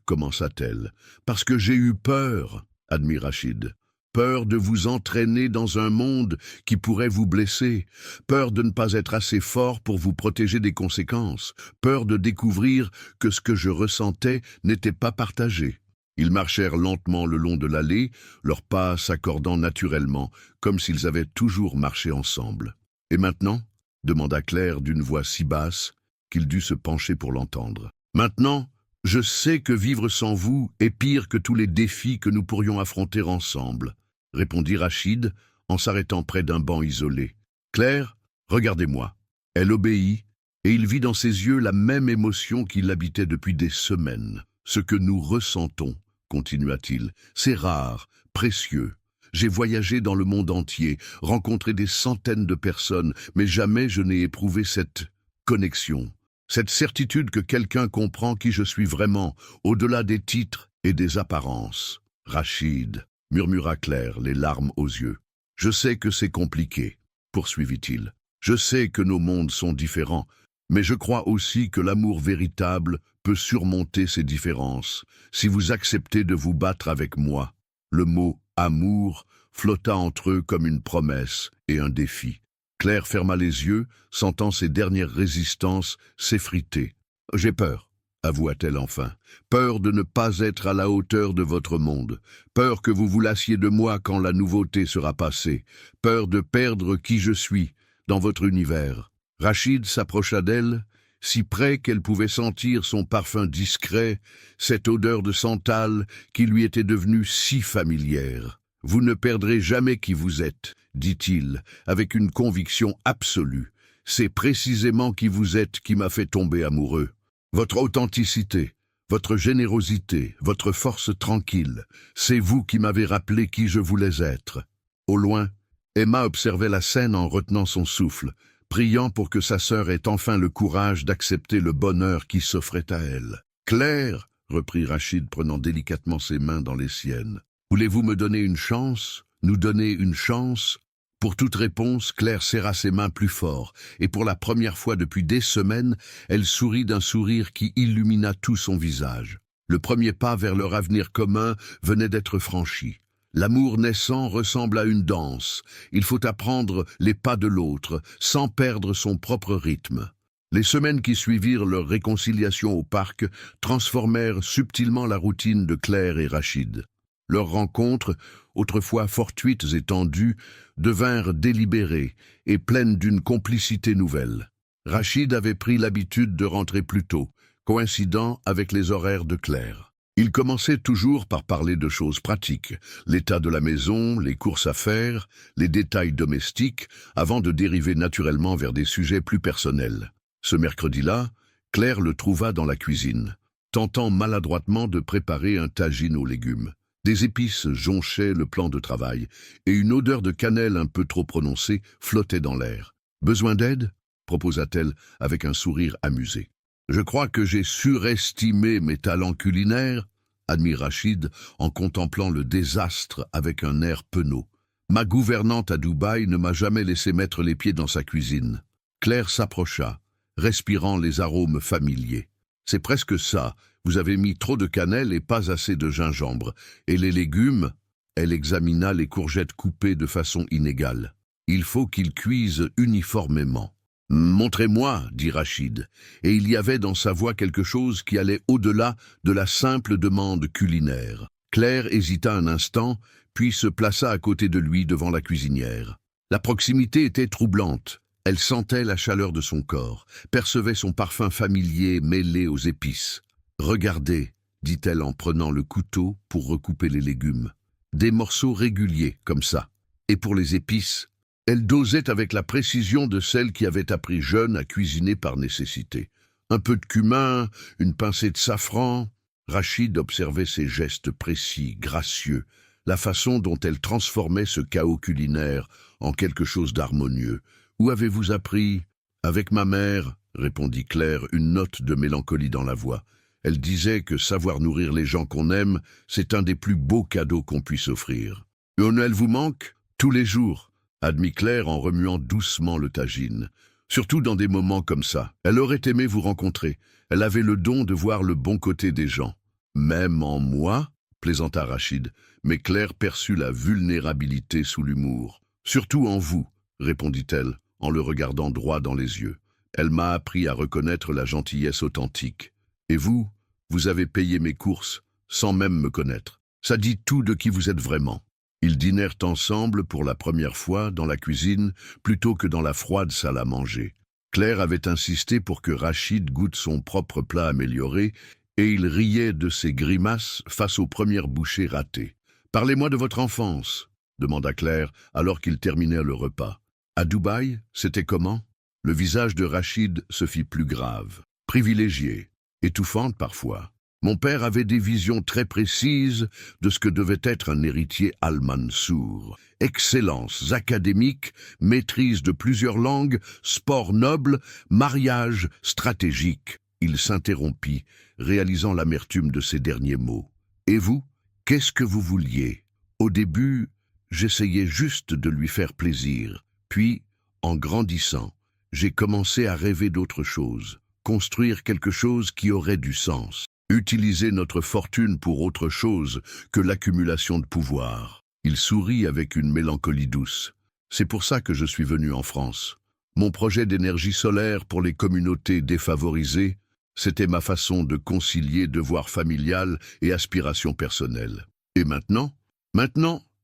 commença-t-elle. « Parce que j'ai eu peur, » admit Rachid. « Peur de vous entraîner dans un monde qui pourrait vous blesser, peur de ne pas être assez fort pour vous protéger des conséquences, peur de découvrir que ce que je ressentais n'était pas partagé. » Ils marchèrent lentement le long de l'allée, leurs pas s'accordant naturellement, comme s'ils avaient toujours marché ensemble. « Et maintenant ?» demanda Claire d'une voix si basse qu'il dut se pencher pour l'entendre. « Maintenant, je sais que vivre sans vous est pire que tous les défis que nous pourrions affronter ensemble, » répondit Rachid en s'arrêtant près d'un banc isolé. « Claire, regardez-moi. » Elle obéit, et il vit dans ses yeux la même émotion qui l'habitait depuis des semaines. « Ce que nous ressentons, » continua-t-il, « c'est rare, précieux. J'ai voyagé dans le monde entier, rencontré des centaines de personnes, mais jamais je n'ai éprouvé cette connexion, cette certitude que quelqu'un comprend qui je suis vraiment, au-delà des titres et des apparences. »« Rachid, » murmura Claire, les larmes aux yeux. « Je sais que c'est compliqué, » poursuivit-il. « Je sais que nos mondes sont différents, mais je crois aussi que l'amour véritable peut surmonter ces différences, si vous acceptez de vous battre avec moi. » Le mot « amour » flotta entre eux comme une promesse et un défi. Claire ferma les yeux, sentant ses dernières résistances s'effriter. « J'ai peur, » avoua-t-elle enfin. « Peur de ne pas être à la hauteur de votre monde. Peur que vous vous lassiez de moi quand la nouveauté sera passée. Peur de perdre qui je suis dans votre univers. » Rachid s'approcha d'elle, si près qu'elle pouvait sentir son parfum discret, cette odeur de santal qui lui était devenue si familière. « Vous ne perdrez jamais qui vous êtes, » dit-il, avec une conviction absolue. « C'est précisément qui vous êtes qui m'a fait tomber amoureux. Votre authenticité, votre générosité, votre force tranquille, c'est vous qui m'avez rappelé qui je voulais être. » Au loin, Emma observait la scène en retenant son souffle, priant pour que sa sœur ait enfin le courage d'accepter le bonheur qui s'offrait à elle. « Claire, » reprit Rachid prenant délicatement ses mains dans les siennes, « voulez-vous me donner une chance, nous donner une chance ?» Pour toute réponse, Claire serra ses mains plus fort, et pour la première fois depuis des semaines, elle sourit d'un sourire qui illumina tout son visage. Le premier pas vers leur avenir commun venait d'être franchi. L'amour naissant ressemble à une danse. Il faut apprendre les pas de l'autre, sans perdre son propre rythme. Les semaines qui suivirent leur réconciliation au parc transformèrent subtilement la routine de Claire et Rachid. Leurs rencontres, autrefois fortuites et tendues, devinrent délibérées et pleines d'une complicité nouvelle. Rachid avait pris l'habitude de rentrer plus tôt, coïncidant avec les horaires de Claire. Il commençait toujours par parler de choses pratiques, l'état de la maison, les courses à faire, les détails domestiques, avant de dériver naturellement vers des sujets plus personnels. Ce mercredi-là, Claire le trouva dans la cuisine, tentant maladroitement de préparer un tagine aux légumes. Des épices jonchaient le plan de travail, et une odeur de cannelle un peu trop prononcée flottait dans l'air. « Besoin d'aide ?» proposa-t-elle avec un sourire amusé. « Je crois que j'ai surestimé mes talents culinaires, » admit Rachid en contemplant le désastre avec un air penaud. « Ma gouvernante à Dubaï ne m'a jamais laissé mettre les pieds dans sa cuisine. » Claire s'approcha, respirant les arômes familiers. « C'est presque ça, vous avez mis trop de cannelle et pas assez de gingembre. Et les légumes ?» Elle examina les courgettes coupées de façon inégale. « Il faut qu'ils cuisent uniformément. » « Montrez-moi, » dit Rachid, et il y avait dans sa voix quelque chose qui allait au-delà de la simple demande culinaire. Claire hésita un instant, puis se plaça à côté de lui devant la cuisinière. La proximité était troublante. Elle sentait la chaleur de son corps, percevait son parfum familier mêlé aux épices. « Regardez, » dit-elle en prenant le couteau pour recouper les légumes. « Des morceaux réguliers, comme ça. Et pour les épices ?» Elle dosait avec la précision de celle qui avait appris jeune à cuisiner par nécessité. Un peu de cumin, une pincée de safran. Rachid observait ses gestes précis, gracieux, la façon dont elle transformait ce chaos culinaire en quelque chose d'harmonieux. « Où avez-vous appris ?»« Avec ma mère, » répondit Claire, une note de mélancolie dans la voix. Elle disait que savoir nourrir les gens qu'on aime, c'est un des plus beaux cadeaux qu'on puisse offrir. « Lionel vous manque ?»« Tous les jours. » admit Claire en remuant doucement le tagine. Surtout dans des moments comme ça. Elle aurait aimé vous rencontrer. Elle avait le don de voir le bon côté des gens. Même en moi, plaisanta Rachid, mais Claire perçut la vulnérabilité sous l'humour. Surtout en vous, répondit-elle, en le regardant droit dans les yeux. Elle m'a appris à reconnaître la gentillesse authentique. Et vous, vous avez payé mes courses, sans même me connaître. Ça dit tout de qui vous êtes vraiment. Ils dînèrent ensemble pour la première fois dans la cuisine plutôt que dans la froide salle à manger. Claire avait insisté pour que Rachid goûte son propre plat amélioré et il riait de ses grimaces face aux premières bouchées ratées. « Parlez-moi de votre enfance » demanda Claire alors qu'ils terminèrent le repas. « À Dubaï, c'était comment ?» Le visage de Rachid se fit plus grave, privilégié, étouffante parfois. Mon père avait des visions très précises de ce que devait être un héritier Al-Mansour. Excellences académiques, maîtrise de plusieurs langues, sport noble, mariage stratégique. Il s'interrompit, réalisant l'amertume de ses derniers mots. Et vous, qu'est-ce que vous vouliez? Au début, j'essayais juste de lui faire plaisir. Puis, en grandissant, j'ai commencé à rêver d'autre chose. Construire quelque chose qui aurait du sens. Utiliser notre fortune pour autre chose que l'accumulation de pouvoir. Il sourit avec une mélancolie douce. C'est pour ça que je suis venu en France. Mon projet d'énergie solaire pour les communautés défavorisées, c'était ma façon de concilier devoir familial et aspiration personnelle. Et maintenant,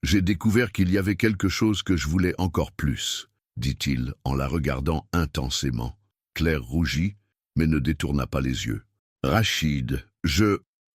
j'ai découvert qu'il y avait quelque chose que je voulais encore plus, dit-il en la regardant intensément. Claire rougit, mais ne détourna pas les yeux. Rachid,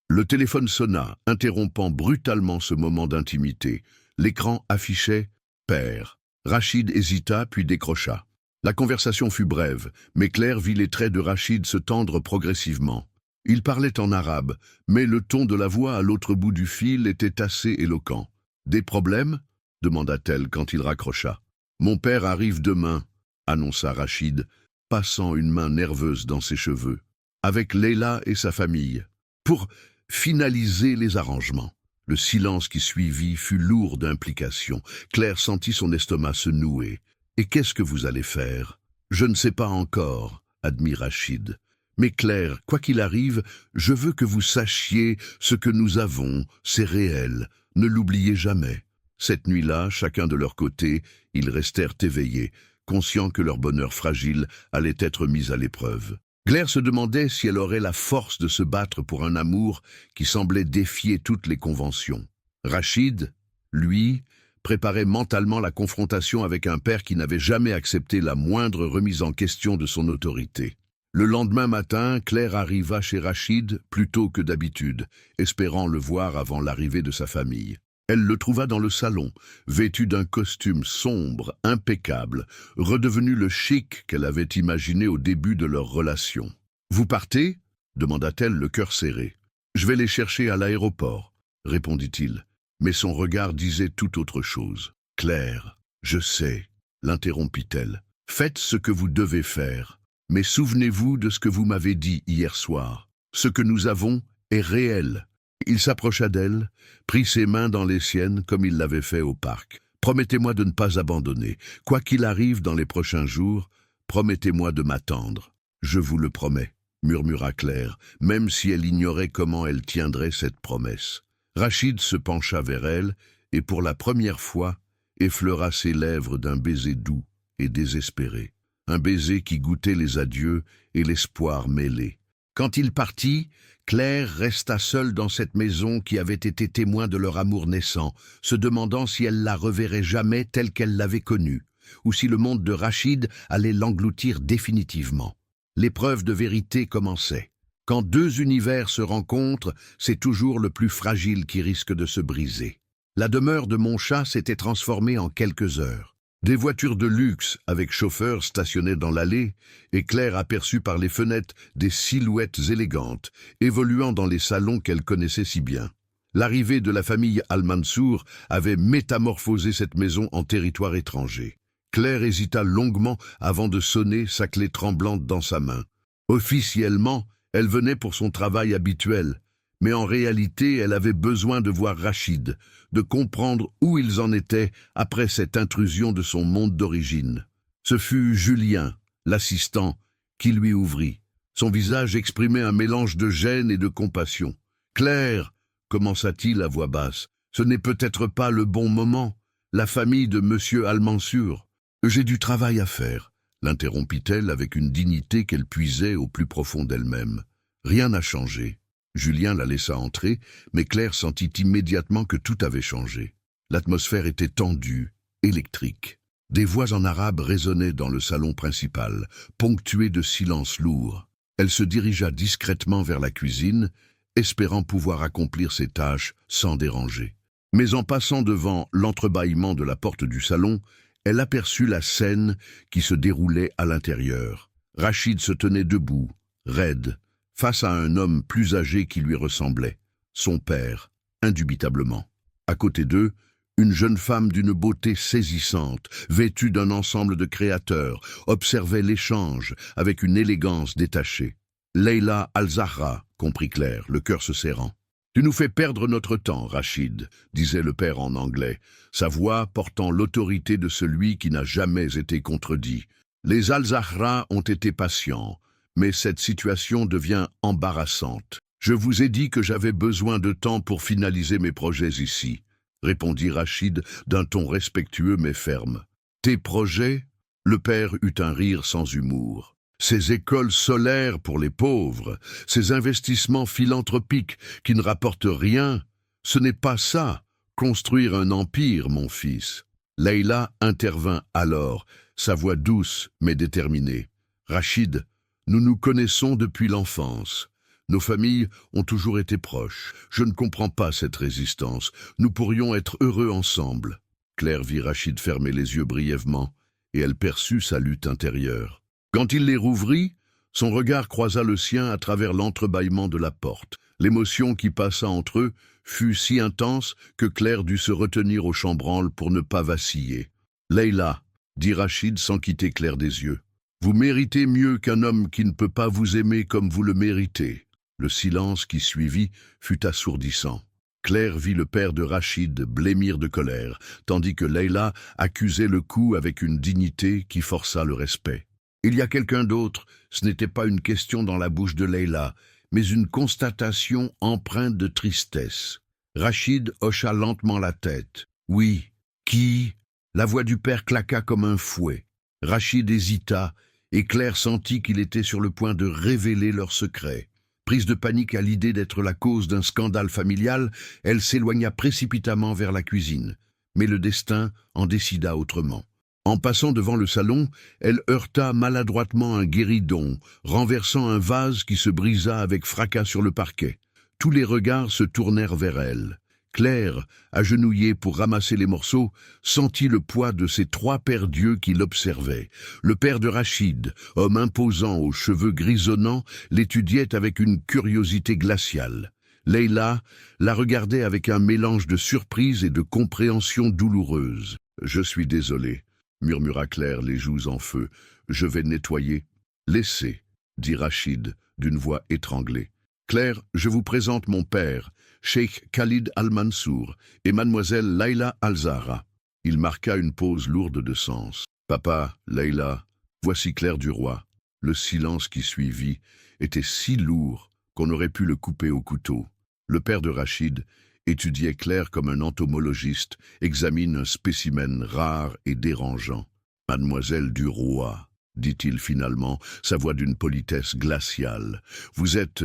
Le téléphone sonna, interrompant brutalement ce moment d'intimité. L'écran affichait « Père ». Rachid hésita, puis décrocha. La conversation fut brève, mais Claire vit les traits de Rachid se tendre progressivement. Il parlait en arabe, mais le ton de la voix à l'autre bout du fil était assez éloquent. « Des problèmes ?» demanda-t-elle quand il raccrocha. « Mon père arrive demain », annonça Rachid, passant une main nerveuse dans ses cheveux, avec Leila et sa famille, pour finaliser les arrangements. Le silence qui suivit fut lourd d'implications. Claire sentit son estomac se nouer. « Et qu'est-ce que vous allez faire ?»« Je ne sais pas encore, » admit Rachid. « Mais Claire, quoi qu'il arrive, je veux que vous sachiez ce que nous avons, c'est réel. Ne l'oubliez jamais. » Cette nuit-là, chacun de leur côté, ils restèrent éveillés, conscients que leur bonheur fragile allait être mis à l'épreuve. Claire se demandait si elle aurait la force de se battre pour un amour qui semblait défier toutes les conventions. Rachid, lui, préparait mentalement la confrontation avec un père qui n'avait jamais accepté la moindre remise en question de son autorité. Le lendemain matin, Claire arriva chez Rachid plus tôt que d'habitude, espérant le voir avant l'arrivée de sa famille. Elle le trouva dans le salon, vêtu d'un costume sombre, impeccable, redevenu le chic qu'elle avait imaginé au début de leur relation. « Vous partez » demanda-t-elle, le cœur serré. « Je vais les chercher à l'aéroport » répondit-il, mais son regard disait tout autre chose. « Claire, je sais » l'interrompit-elle. « Faites ce que vous devez faire. Mais souvenez-vous de ce que vous m'avez dit hier soir. Ce que nous avons est réel. » Il s'approcha d'elle, prit ses mains dans les siennes comme il l'avait fait au parc. « Promettez-moi de ne pas abandonner. Quoi qu'il arrive dans les prochains jours, promettez-moi de m'attendre. »« Je vous le promets, » murmura Claire, même si elle ignorait comment elle tiendrait cette promesse. Rachid se pencha vers elle et pour la première fois effleura ses lèvres d'un baiser doux et désespéré. Un baiser qui goûtait les adieux et l'espoir mêlés. Quand il partit, Claire resta seule dans cette maison qui avait été témoin de leur amour naissant, se demandant si elle la reverrait jamais telle qu'elle l'avait connue, ou si le monde de Rachid allait l'engloutir définitivement. L'épreuve de vérité commençait. Quand deux univers se rencontrent, c'est toujours le plus fragile qui risque de se briser. La demeure de Montchat s'était transformée en quelques heures. Des voitures de luxe avec chauffeurs stationnaient dans l'allée, et Claire aperçut par les fenêtres des silhouettes élégantes, évoluant dans les salons qu'elle connaissait si bien. L'arrivée de la famille Al-Mansour avait métamorphosé cette maison en territoire étranger. Claire hésita longuement avant de sonner, sa clé tremblante dans sa main. Officiellement, elle venait pour son travail habituel, mais en réalité, elle avait besoin de voir Rachid, de comprendre où ils en étaient après cette intrusion de son monde d'origine. Ce fut Julien, l'assistant, qui lui ouvrit. Son visage exprimait un mélange de gêne et de compassion. « Claire, » commença-t-il à voix basse, « ce n'est peut-être pas le bon moment. La famille de Monsieur Al-Mansour. »« J'ai du travail à faire, » l'interrompit-elle avec une dignité qu'elle puisait au plus profond d'elle-même. Rien n'a changé. Julien la laissa entrer, mais Claire sentit immédiatement que tout avait changé. L'atmosphère était tendue, électrique. Des voix en arabe résonnaient dans le salon principal, ponctuées de silences lourds. Elle se dirigea discrètement vers la cuisine, espérant pouvoir accomplir ses tâches sans déranger. Mais en passant devant l'entrebâillement de la porte du salon, elle aperçut la scène qui se déroulait à l'intérieur. Rachid se tenait debout, raide, face à un homme plus âgé qui lui ressemblait, son père, indubitablement. À côté d'eux, une jeune femme d'une beauté saisissante, vêtue d'un ensemble de créateurs, observait l'échange avec une élégance détachée. « Leila Al-Zahra », comprit Claire, le cœur se serrant. « Tu nous fais perdre notre temps, Rachid », disait le père en anglais, sa voix portant l'autorité de celui qui n'a jamais été contredit. « Les Al-Zahra ont été patients. Mais cette situation devient embarrassante. Je vous ai dit que j'avais besoin de temps pour finaliser mes projets ici, répondit Rachid d'un ton respectueux mais ferme. Tes projets? Le père eut un rire sans humour. Ces écoles solaires pour les pauvres, ces investissements philanthropiques qui ne rapportent rien, ce n'est pas ça, construire un empire, mon fils. Leila intervint alors, sa voix douce mais déterminée. Rachid, nous nous connaissons depuis l'enfance. Nos familles ont toujours été proches. Je ne comprends pas cette résistance. Nous pourrions être heureux ensemble. Claire vit Rachid fermer les yeux brièvement, et elle perçut sa lutte intérieure. Quand il les rouvrit, son regard croisa le sien à travers l'entrebâillement de la porte. L'émotion qui passa entre eux fut si intense que Claire dut se retenir au chambranle pour ne pas vaciller. « Leila » dit Rachid sans quitter Claire des yeux. « Vous méritez mieux qu'un homme qui ne peut pas vous aimer comme vous le méritez. » Le silence qui suivit fut assourdissant. Claire vit le père de Rachid blêmir de colère, tandis que Leila accusait le coup avec une dignité qui força le respect. Il y a quelqu'un d'autre, ce n'était pas une question dans la bouche de Leila, mais une constatation empreinte de tristesse. Rachid hocha lentement la tête. « Oui, qui ?» La voix du père claqua comme un fouet. Rachid hésita, et Claire sentit qu'il était sur le point de révéler leur secret. Prise de panique à l'idée d'être la cause d'un scandale familial, elle s'éloigna précipitamment vers la cuisine. Mais le destin en décida autrement. En passant devant le salon, elle heurta maladroitement un guéridon, renversant un vase qui se brisa avec fracas sur le parquet. Tous les regards se tournèrent vers elle. Claire, agenouillée pour ramasser les morceaux, sentit le poids de ces trois pères dieux qui l'observaient. Le père de Rachid, homme imposant aux cheveux grisonnants, l'étudiait avec une curiosité glaciale. Leila la regardait avec un mélange de surprise et de compréhension douloureuse. « Je suis désolé », murmura Claire, les joues en feu. « Je vais nettoyer. »« Laissez, » dit Rachid, d'une voix étranglée. « Claire, je vous présente mon père, Cheikh Khalid Al-Mansour, et mademoiselle Laila Al-Zahra. » Il marqua une pause lourde de sens. « Papa, Leila, voici Claire du roi. » Le silence qui suivit était si lourd qu'on aurait pu le couper au couteau. Le père de Rachid étudiait Claire comme un entomologiste examine un spécimen rare et dérangeant. « Mademoiselle du roi, » dit-il finalement, sa voix d'une politesse glaciale. « Vous êtes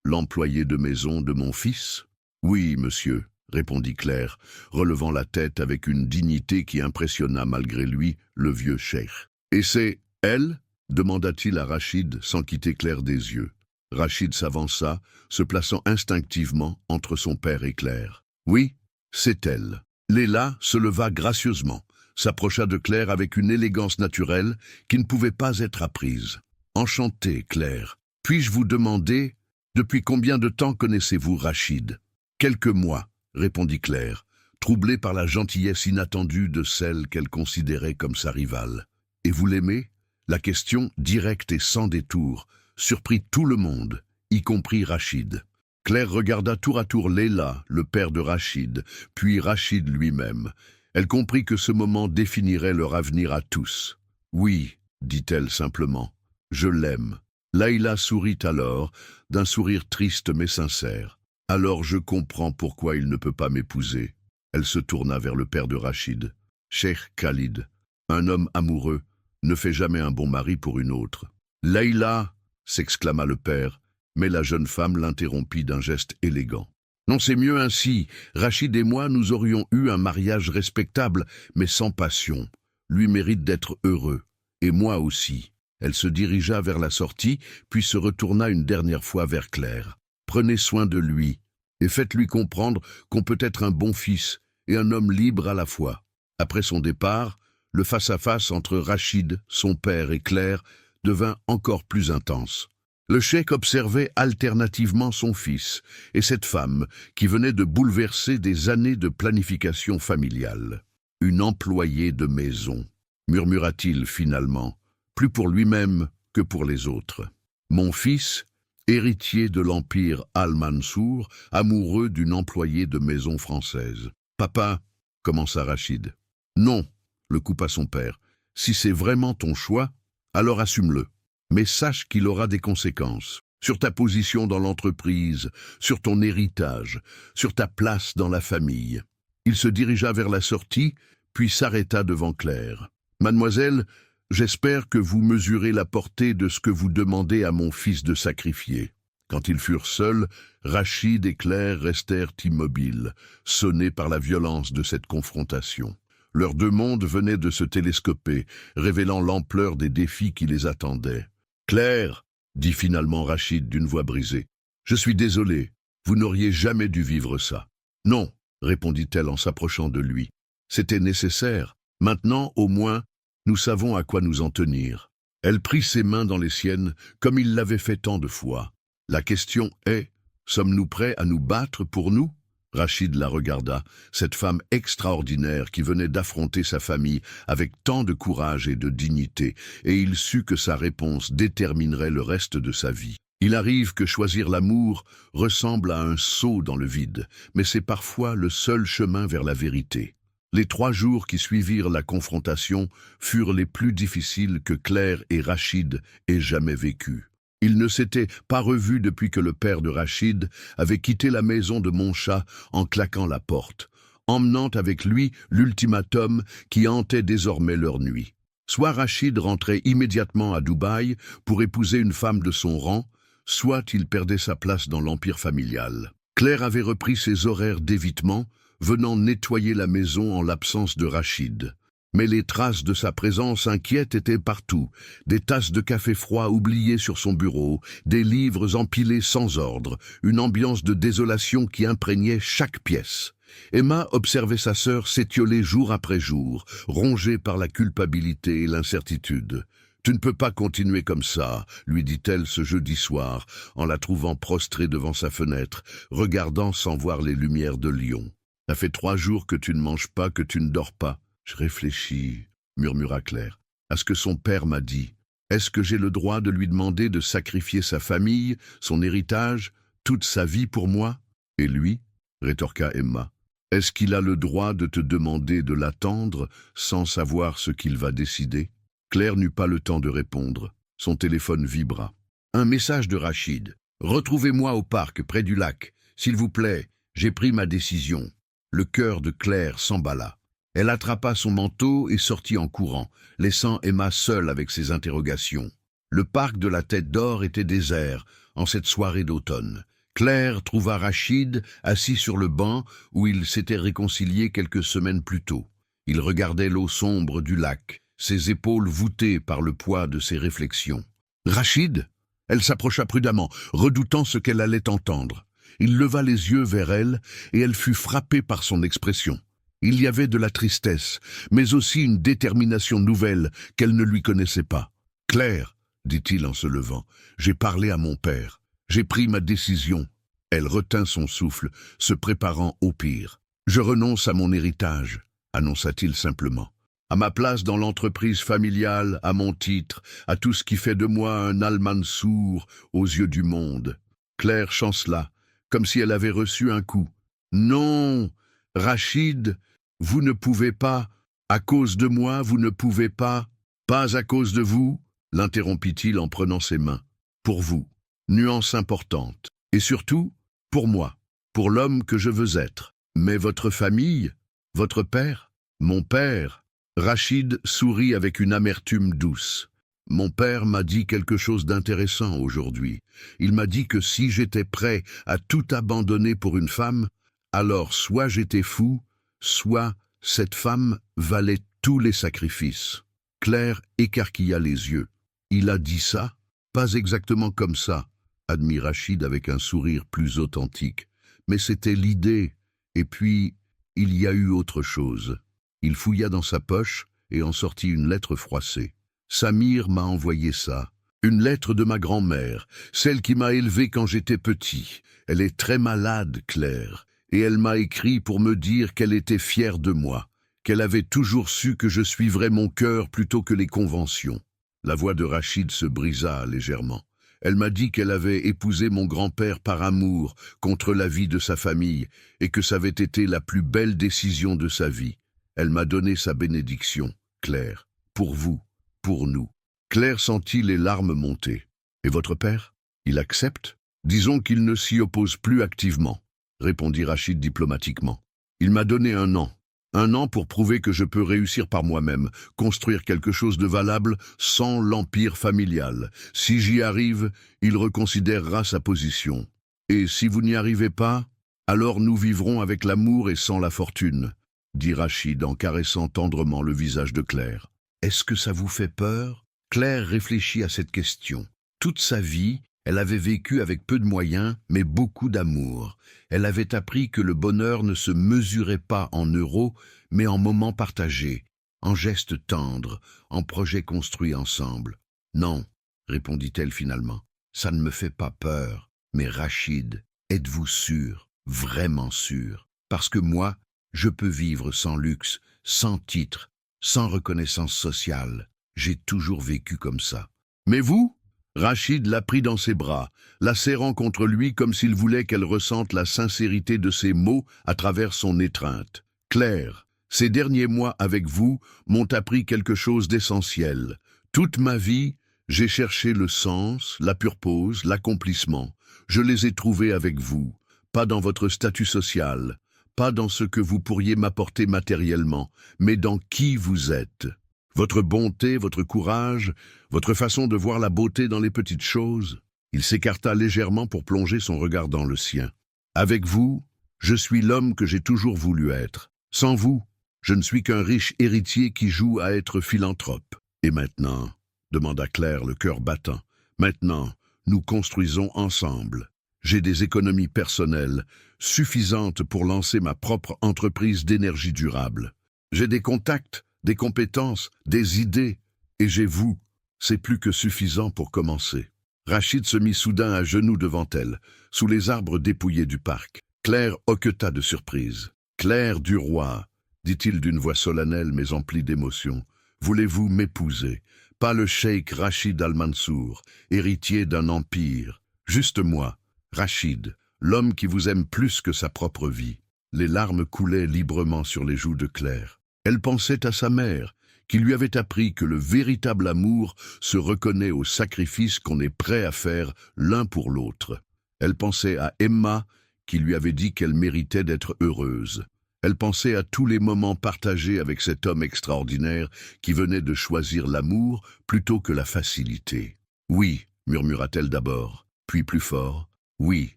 l'employé de maison de mon fils ?»« Oui, monsieur, » répondit Claire, relevant la tête avec une dignité qui impressionna malgré lui le vieux cheikh. « Et c'est elle ?» demanda-t-il à Rachid sans quitter Claire des yeux. Rachid s'avança, se plaçant instinctivement entre son père et Claire. « Oui, c'est elle. » Leila se leva gracieusement, s'approcha de Claire avec une élégance naturelle qui ne pouvait pas être apprise. « Enchantée, Claire. Puis-je vous demander, depuis combien de temps connaissez-vous Rachid ?»« Quelques mois, » répondit Claire, troublée par la gentillesse inattendue de celle qu'elle considérait comme sa rivale. « Et vous l'aimez ?» La question, directe et sans détour, surprit tout le monde, y compris Rachid. Claire regarda tour à tour Leila, le père de Rachid, puis Rachid lui-même. Elle comprit que ce moment définirait leur avenir à tous. « Oui, » dit-elle simplement, « je l'aime. » Leila sourit alors, d'un sourire triste mais sincère. « Alors je comprends pourquoi il ne peut pas m'épouser. » Elle se tourna vers le père de Rachid. « Cheikh Khalid, un homme amoureux, ne fait jamais un bon mari pour une autre. »« Leila !» s'exclama le père, mais la jeune femme l'interrompit d'un geste élégant. « Non, c'est mieux ainsi. Rachid et moi, nous aurions eu un mariage respectable, mais sans passion. Lui mérite d'être heureux, et moi aussi. » Elle se dirigea vers la sortie, puis se retourna une dernière fois vers Claire. « Prenez soin de lui, et faites-lui comprendre qu'on peut être un bon fils et un homme libre à la fois. » Après son départ, le face-à-face entre Rachid, son père et Claire devint encore plus intense. Le cheikh observait alternativement son fils et cette femme qui venait de bouleverser des années de planification familiale. « Une employée de maison », murmura-t-il finalement, plus pour lui-même que pour les autres. « Mon fils, héritier de l'empire Al-Mansour, amoureux d'une employée de maison française. »« Papa, » commença Rachid. « Non, » le coupa son père. « Si c'est vraiment ton choix, alors assume-le. Mais sache qu'il aura des conséquences. Sur ta position dans l'entreprise, sur ton héritage, sur ta place dans la famille. » Il se dirigea vers la sortie, puis s'arrêta devant Claire. « Mademoiselle, j'espère que vous mesurez la portée de ce que vous demandez à mon fils de sacrifier. » Quand ils furent seuls, Rachid et Claire restèrent immobiles, sonnés par la violence de cette confrontation. Leurs deux mondes venaient de se télescoper, révélant l'ampleur des défis qui les attendaient. « Claire, » dit finalement Rachid d'une voix brisée, « je suis désolé, vous n'auriez jamais dû vivre ça. »« Non, » répondit-elle en s'approchant de lui, « c'était nécessaire. Maintenant, au moins, nous savons à quoi nous en tenir. » Elle prit ses mains dans les siennes, comme il l'avait fait tant de fois. « La question est, sommes-nous prêts à nous battre pour nous ?» Rachid la regarda, cette femme extraordinaire qui venait d'affronter sa famille avec tant de courage et de dignité, et il sut que sa réponse déterminerait le reste de sa vie. Il arrive que choisir l'amour ressemble à un saut dans le vide, mais c'est parfois le seul chemin vers la vérité. Les 3 jours qui suivirent la confrontation furent les plus difficiles que Claire et Rachid aient jamais vécus. Ils ne s'étaient pas revus depuis que le père de Rachid avait quitté la maison de Monchat en claquant la porte, emmenant avec lui l'ultimatum qui hantait désormais leur nuit. Soit Rachid rentrait immédiatement à Dubaï pour épouser une femme de son rang, soit il perdait sa place dans l'empire familial. Claire avait repris ses horaires d'évitement, venant nettoyer la maison en l'absence de Rachid. Mais les traces de sa présence inquiète étaient partout. Des tasses de café froid oubliées sur son bureau, des livres empilés sans ordre, une ambiance de désolation qui imprégnait chaque pièce. Emma observait sa sœur s'étioler jour après jour, rongée par la culpabilité et l'incertitude. « Tu ne peux pas continuer comme ça », lui dit-elle ce jeudi soir, en la trouvant prostrée devant sa fenêtre, regardant sans voir les lumières de Lyon. « Ça fait 3 jours que tu ne manges pas, que tu ne dors pas. » « Je réfléchis, » murmura Claire, « à ce que son père m'a dit. Est-ce que j'ai le droit de lui demander de sacrifier sa famille, son héritage, toute sa vie pour moi ?»« Et lui ?» rétorqua Emma. « Est-ce qu'il a le droit de te demander de l'attendre sans savoir ce qu'il va décider ?» Claire n'eut pas le temps de répondre. Son téléphone vibra. Un message de Rachid. « Retrouvez-moi au parc, près du lac. S'il vous plaît, j'ai pris ma décision. » Le cœur de Claire s'emballa. Elle attrapa son manteau et sortit en courant, laissant Emma seule avec ses interrogations. Le parc de la Tête d'Or était désert, en cette soirée d'automne. Claire trouva Rachid assis sur le banc où ils s'étaient réconciliés quelques semaines plus tôt. Il regardait l'eau sombre du lac, ses épaules voûtées par le poids de ses réflexions. « Rachid ?» Elle s'approcha prudemment, redoutant ce qu'elle allait entendre. Il leva les yeux vers elle et elle fut frappée par son expression. Il y avait de la tristesse, mais aussi une détermination nouvelle qu'elle ne lui connaissait pas. « Claire, » dit-il en se levant, « j'ai parlé à mon père. J'ai pris ma décision. » Elle retint son souffle, se préparant au pire. « Je renonce à mon héritage, » annonça-t-il simplement. « À ma place dans l'entreprise familiale, à mon titre, à tout ce qui fait de moi un Al-Mansour aux yeux du monde. » Claire chancela, comme si elle avait reçu un coup. « Non, Rachid, vous ne pouvez pas, à cause de moi, vous ne pouvez pas, pas à cause de vous, l'interrompit-il en prenant ses mains. Pour vous, nuance importante, et surtout, pour moi, pour l'homme que je veux être. Mais votre famille, votre père, mon père, Rachid sourit avec une amertume douce. Mon père m'a dit quelque chose d'intéressant aujourd'hui. Il m'a dit que si j'étais prêt à tout abandonner pour une femme, alors soit j'étais fou, soit cette femme valait tous les sacrifices. Claire écarquilla les yeux. Il a dit ça? Pas exactement comme ça, admit Rachid avec un sourire plus authentique. Mais c'était l'idée. Et puis, il y a eu autre chose. Il fouilla dans sa poche et en sortit une lettre froissée. Samir m'a envoyé ça. Une lettre de ma grand-mère, celle qui m'a élevé quand j'étais petit. Elle est très malade, Claire. Et elle m'a écrit pour me dire qu'elle était fière de moi, qu'elle avait toujours su que je suivrais mon cœur plutôt que les conventions. La voix de Rachid se brisa légèrement. Elle m'a dit qu'elle avait épousé mon grand-père par amour, contre l'avis de sa famille, et que ça avait été la plus belle décision de sa vie. Elle m'a donné sa bénédiction, Claire, pour vous, pour nous. Claire sentit les larmes monter. Et votre père? Il accepte? Disons qu'il ne s'y oppose plus activement, répondit Rachid diplomatiquement. Il m'a donné 1 an. 1 an pour prouver que je peux réussir par moi-même, construire quelque chose de valable sans l'empire familial. Si j'y arrive, il reconsidérera sa position. Et si vous n'y arrivez pas, alors nous vivrons avec l'amour et sans la fortune, dit Rachid en caressant tendrement le visage de Claire. Est-ce que ça vous fait peur? Claire réfléchit à cette question. Toute sa vie, elle avait vécu avec peu de moyens, mais beaucoup d'amour. Elle avait appris que le bonheur ne se mesurait pas en euros, mais en moments partagés, en gestes tendres, en projets construits ensemble. « Non, » répondit-elle finalement, « ça ne me fait pas peur. Mais Rachid, êtes-vous sûr, vraiment sûr? Parce que moi, je peux vivre sans luxe, sans titre, sans reconnaissance sociale. J'ai toujours vécu comme ça. Mais vous ?» Rachid la prit dans ses bras, la serrant contre lui comme s'il voulait qu'elle ressente la sincérité de ses mots à travers son étreinte. « Claire, ces derniers mois avec vous m'ont appris quelque chose d'essentiel. Toute ma vie, j'ai cherché le sens, la purpose, l'accomplissement. Je les ai trouvés avec vous, pas dans votre statut social, pas dans ce que vous pourriez m'apporter matériellement, mais dans qui vous êtes. Votre bonté, votre courage, votre façon de voir la beauté dans les petites choses. » Il s'écarta légèrement pour plonger son regard dans le sien. « Avec vous, je suis l'homme que j'ai toujours voulu être. Sans vous, Je ne suis qu'un riche héritier qui joue à être philanthrope. Et maintenant, demanda Claire, le cœur battant, maintenant, nous construisons ensemble. J'ai des économies personnelles suffisantes pour lancer ma propre entreprise d'énergie durable. J'ai des contacts, des compétences, des idées, et j'ai vous. C'est plus que suffisant pour commencer. Rachid se mit soudain à genoux devant elle, sous les arbres dépouillés du parc. Claire hoqueta de surprise. « Claire du roi », dit-il d'une voix solennelle mais emplie d'émotion, « voulez-vous m'épouser? Pas le cheikh Rachid Al-Mansour, héritier d'un empire. Juste moi, Rachid, l'homme qui vous aime plus que sa propre vie. » Les larmes coulaient librement sur les joues de Claire. Elle pensait à sa mère, qui lui avait appris que le véritable amour se reconnaît au sacrifice qu'on est prêt à faire l'un pour l'autre. Elle pensait à Emma, qui lui avait dit qu'elle méritait d'être heureuse. Elle pensait à tous les moments partagés avec cet homme extraordinaire qui venait de choisir l'amour plutôt que la facilité. « Oui », murmura-t-elle d'abord, puis plus fort, « oui,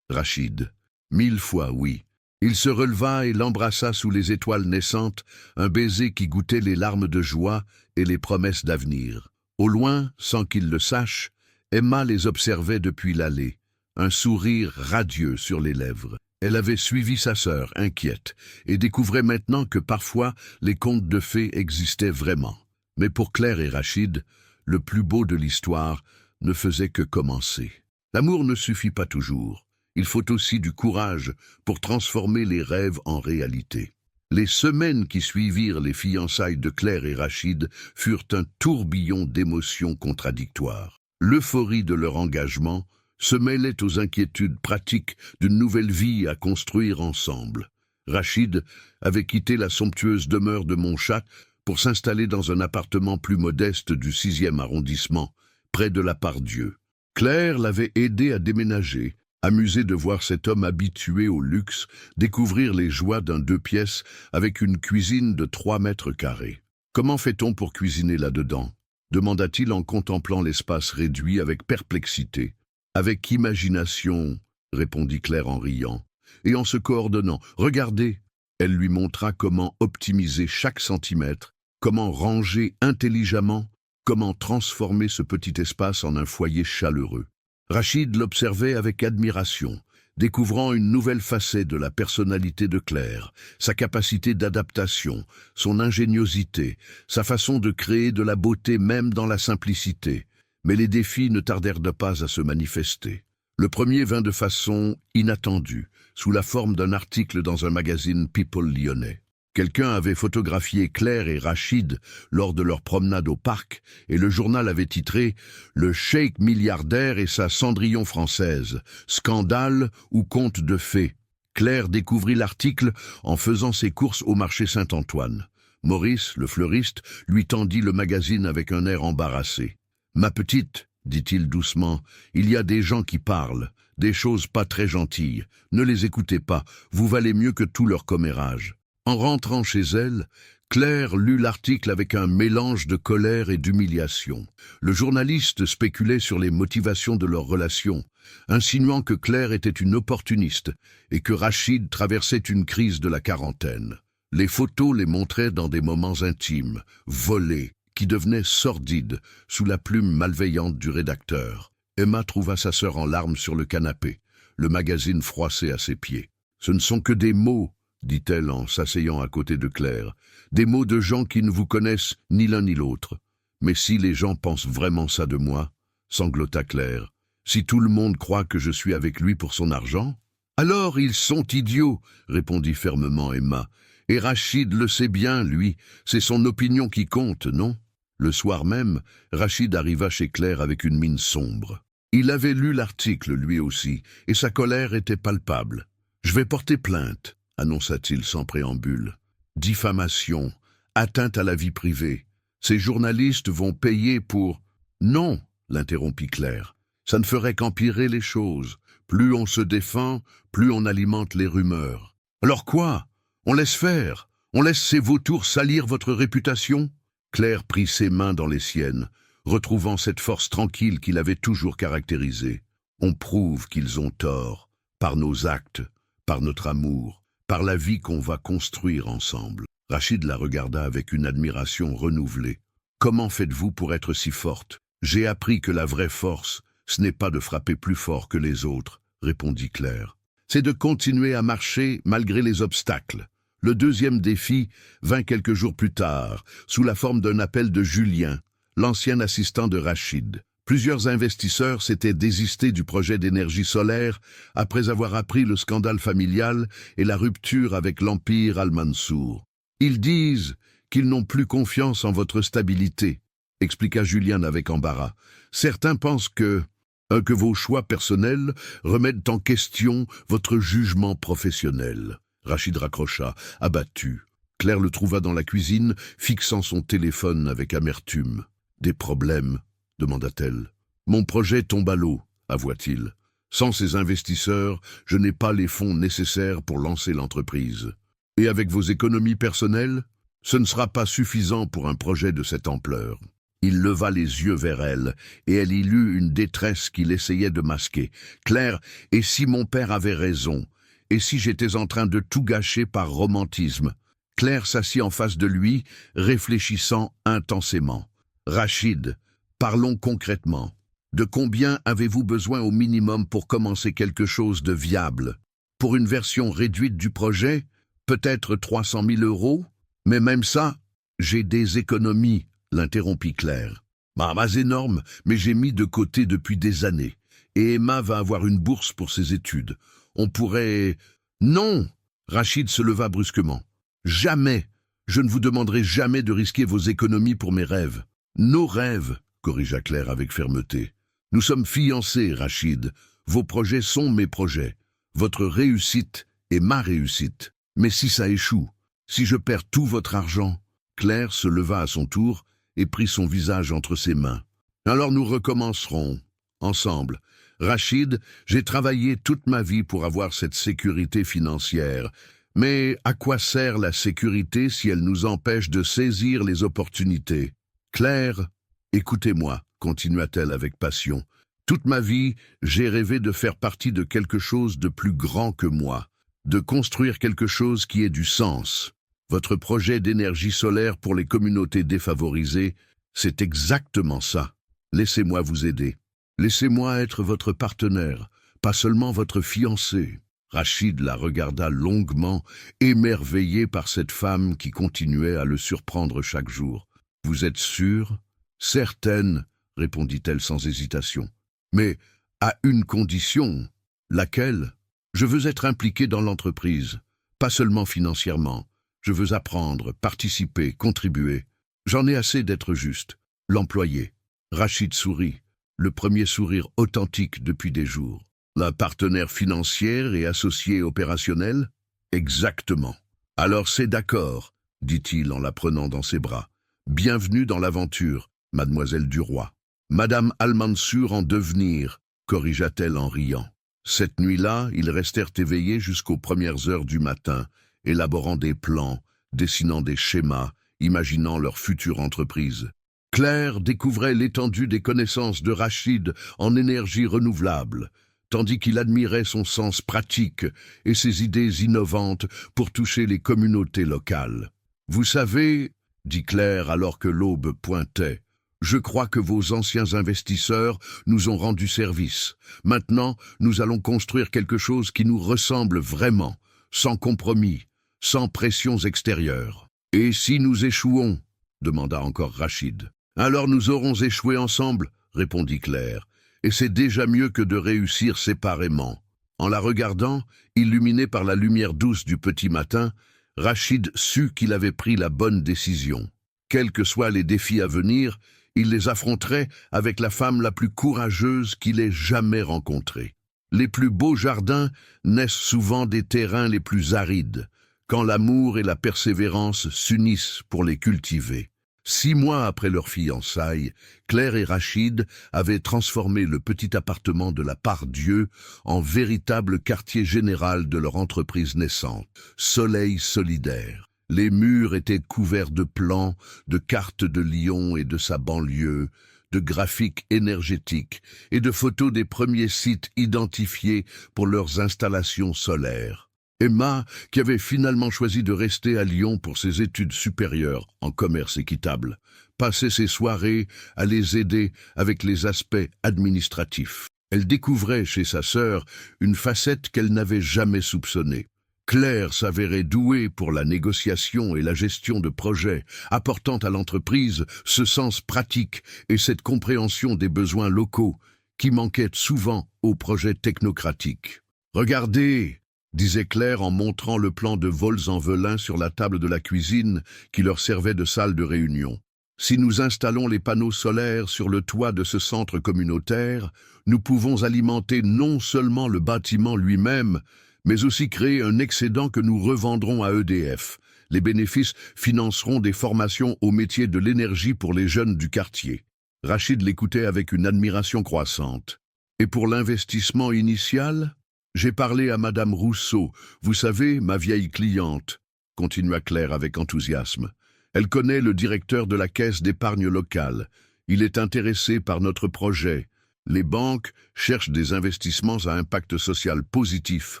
Rachid, 1000 fois oui. » Il se releva et l'embrassa sous les étoiles naissantes, un baiser qui goûtait les larmes de joie et les promesses d'avenir. Au loin, sans qu'il le sache, Emma les observait depuis l'allée, un sourire radieux sur les lèvres. Elle avait suivi sa sœur, inquiète, et découvrait maintenant que parfois les contes de fées existaient vraiment. Mais pour Claire et Rachid, le plus beau de l'histoire ne faisait que commencer. L'amour ne suffit pas toujours. Il faut aussi du courage pour transformer les rêves en réalité. Les semaines qui suivirent les fiançailles de Claire et Rachid furent un tourbillon d'émotions contradictoires. L'euphorie de leur engagement se mêlait aux inquiétudes pratiques d'une nouvelle vie à construire ensemble. Rachid avait quitté la somptueuse demeure de Montchat pour s'installer dans un appartement plus modeste du 6e arrondissement, près de la Part-Dieu. Claire l'avait aidé à déménager, amusée de voir cet homme habitué au luxe découvrir les joies d'un 2 pièces avec une cuisine de 3 mètres carrés. « Comment fait-on pour cuisiner là-dedans » demanda-t-il en contemplant l'espace réduit avec perplexité. « Avec imagination » répondit Claire en riant, et en se coordonnant. « Regardez » Elle lui montra comment optimiser chaque centimètre, comment ranger intelligemment, comment transformer ce petit espace en un foyer chaleureux. Rachid l'observait avec admiration, découvrant une nouvelle facette de la personnalité de Claire, sa capacité d'adaptation, son ingéniosité, sa façon de créer de la beauté même dans la simplicité. Mais les défis ne tardèrent pas à se manifester. Le premier vint de façon inattendue, sous la forme d'un article dans un magazine People lyonnais. Quelqu'un avait photographié Claire et Rachid lors de leur promenade au parc et le journal avait titré « Le cheikh milliardaire et sa Cendrillon française, scandale ou conte de fées ». Claire découvrit l'article en faisant ses courses au marché Saint-Antoine. Maurice, le fleuriste, lui tendit le magazine avec un air embarrassé. « Ma petite, » dit-il doucement, « il y a des gens qui parlent, des choses pas très gentilles. Ne les écoutez pas, vous valez mieux que tout leur commérage. » En rentrant chez elle, Claire lut l'article avec un mélange de colère et d'humiliation. Le journaliste spéculait sur les motivations de leur relation, insinuant que Claire était une opportuniste et que Rachid traversait une crise de la quarantaine. Les photos les montraient dans des moments intimes, volés, qui devenaient sordides sous la plume malveillante du rédacteur. Emma trouva sa sœur en larmes sur le canapé, le magazine froissé à ses pieds. « Ce ne sont que des mots », dit-elle en s'asseyant à côté de Claire, « des mots de gens qui ne vous connaissent ni l'un ni l'autre. Mais si les gens pensent vraiment ça de moi, sanglota Claire, si tout le monde croit que je suis avec lui pour son argent, alors ils sont idiots, répondit fermement Emma. Et Rachid le sait bien, lui, c'est son opinion qui compte, non? Le soir même, Rachid arriva chez Claire avec une mine sombre. Il avait lu l'article, lui aussi, et sa colère était palpable. « Je vais porter plainte », annonça-t-il sans préambule. « Diffamation, atteinte à la vie privée. Ces journalistes vont payer pour... » « Non, l'interrompit Claire, ça ne ferait qu'empirer les choses. Plus on se défend, plus on alimente les rumeurs. Alors quoi? On laisse faire? On laisse ces vautours salir votre réputation ?» Claire prit ses mains dans les siennes, retrouvant cette force tranquille qui l'avait toujours caractérisée. « On prouve qu'ils ont tort, par nos actes, par notre amour, par la vie qu'on va construire ensemble. » Rachid la regarda avec une admiration renouvelée. « Comment faites-vous pour être si forte? J'ai appris que la vraie force, ce n'est pas de frapper plus fort que les autres, » répondit Claire. « C'est de continuer à marcher malgré les obstacles. » Le deuxième défi vint quelques jours plus tard, sous la forme d'un appel de Julien, l'ancien assistant de Rachid. Plusieurs investisseurs s'étaient désistés du projet d'énergie solaire après avoir appris le scandale familial et la rupture avec l'empire Al-Mansour. « Ils disent qu'ils n'ont plus confiance en votre stabilité, » expliqua Julien avec embarras. « Certains pensent que vos choix personnels remettent en question votre jugement professionnel. » Rachid raccrocha, abattu. Claire le trouva dans la cuisine, fixant son téléphone avec amertume. « Des problèmes ?» demanda-t-elle. « Mon projet tombe à l'eau, avoua-t-il. Sans ces investisseurs, je n'ai pas les fonds nécessaires pour lancer l'entreprise. Et avec vos économies personnelles, ce ne sera pas suffisant pour un projet de cette ampleur. » Il leva les yeux vers elle, et elle y lut une détresse qu'il essayait de masquer. « Claire, et si mon père avait raison? Et si j'étais en train de tout gâcher par romantisme ?» Claire s'assit en face de lui, réfléchissant intensément. « Rachid, parlons concrètement. De combien avez-vous besoin au minimum pour commencer quelque chose de viable? Pour une version réduite du projet, peut-être 300 000 €? Mais même ça, j'ai des économies, » l'interrompit Claire. « Pas énorme, mais j'ai mis de côté depuis des années. Et Emma va avoir une bourse pour ses études. On pourrait... » « Non !» Rachid se leva brusquement. « Jamais! Je ne vous demanderai jamais de risquer vos économies pour mes rêves. »« Nos rêves !» corrigea Claire avec fermeté. « Nous sommes fiancés, Rachid. Vos projets sont mes projets. Votre réussite est ma réussite. Mais si ça échoue, si je perds tout votre argent... » Claire se leva à son tour et prit son visage entre ses mains. « Alors nous recommencerons, ensemble. Rachid, j'ai travaillé toute ma vie pour avoir cette sécurité financière. Mais à quoi sert la sécurité si elle nous empêche de saisir les opportunités? Claire, écoutez-moi, continua-t-elle avec passion. Toute ma vie, j'ai rêvé de faire partie de quelque chose de plus grand que moi, de construire quelque chose qui ait du sens. Votre projet d'énergie solaire pour les communautés défavorisées, c'est exactement ça. Laissez-moi vous aider. Laissez-moi être votre partenaire, pas seulement votre fiancé. » Rachid la regarda longuement, émerveillé par cette femme qui continuait à le surprendre chaque jour. « Vous êtes sûre? »« Certaine, » répondit-elle sans hésitation. « Mais à une condition. Laquelle? Je veux être impliqué dans l'entreprise, pas seulement financièrement. Je veux apprendre, participer, contribuer. J'en ai assez d'être juste. L'employé. » Rachid sourit, le premier sourire authentique depuis des jours. « La partenaire financière et associée opérationnelle? » « Exactement. »« Alors c'est d'accord, » dit-il en la prenant dans ses bras. « Bienvenue dans l'aventure, mademoiselle Duroy. »« Madame Al-Mansour en devenir, » corrigea-t-elle en riant. Cette nuit-là, ils restèrent éveillés jusqu'aux premières heures du matin, élaborant des plans, dessinant des schémas, imaginant leur future entreprise. Claire découvrait l'étendue des connaissances de Rachid en énergie renouvelable, tandis qu'il admirait son sens pratique et ses idées innovantes pour toucher les communautés locales. « Vous savez, » dit Claire alors que l'aube pointait, « je crois que vos anciens investisseurs nous ont rendu service. Maintenant, nous allons construire quelque chose qui nous ressemble vraiment, sans compromis, sans pressions extérieures. »« Et si nous échouons ?» demanda encore Rachid. « Alors nous aurons échoué ensemble, » répondit Claire. « Et c'est déjà mieux que de réussir séparément. » En la regardant, illuminé par la lumière douce du petit matin, Rachid sut qu'il avait pris la bonne décision. Quels que soient les défis à venir, il les affronterait avec la femme la plus courageuse qu'il ait jamais rencontrée. Les plus beaux jardins naissent souvent des terrains les plus arides, quand l'amour et la persévérance s'unissent pour les cultiver. 6 mois après leur fiançailles, Claire et Rachid avaient transformé le petit appartement de la Part-Dieu en véritable quartier général de leur entreprise naissante. Soleil solidaire. Les murs étaient couverts de plans, de cartes de Lyon et de sa banlieue, de graphiques énergétiques et de photos des premiers sites identifiés pour leurs installations solaires. Emma, qui avait finalement choisi de rester à Lyon pour ses études supérieures en commerce équitable, passait ses soirées à les aider avec les aspects administratifs. Elle découvrait chez sa sœur une facette qu'elle n'avait jamais soupçonnée. Claire s'avérait douée pour la négociation et la gestion de projets, apportant à l'entreprise ce sens pratique et cette compréhension des besoins locaux qui manquaient souvent aux projets technocratiques. « Regardez !» disait Claire en montrant le plan de Vols-en-Velin sur la table de la cuisine qui leur servait de salle de réunion. Si nous installons les panneaux solaires sur le toit de ce centre communautaire, nous pouvons alimenter non seulement le bâtiment lui-même, mais aussi créer un excédent que nous revendrons à EDF. Les bénéfices financeront des formations au métier de l'énergie pour les jeunes du quartier. Rachid l'écoutait avec une admiration croissante. Et pour l'investissement initial ? J'ai parlé à Madame Rousseau, vous savez, ma vieille cliente, continua Claire avec enthousiasme. Elle connaît le directeur de la caisse d'épargne locale. Il est intéressé par notre projet. Les banques cherchent des investissements à impact social positif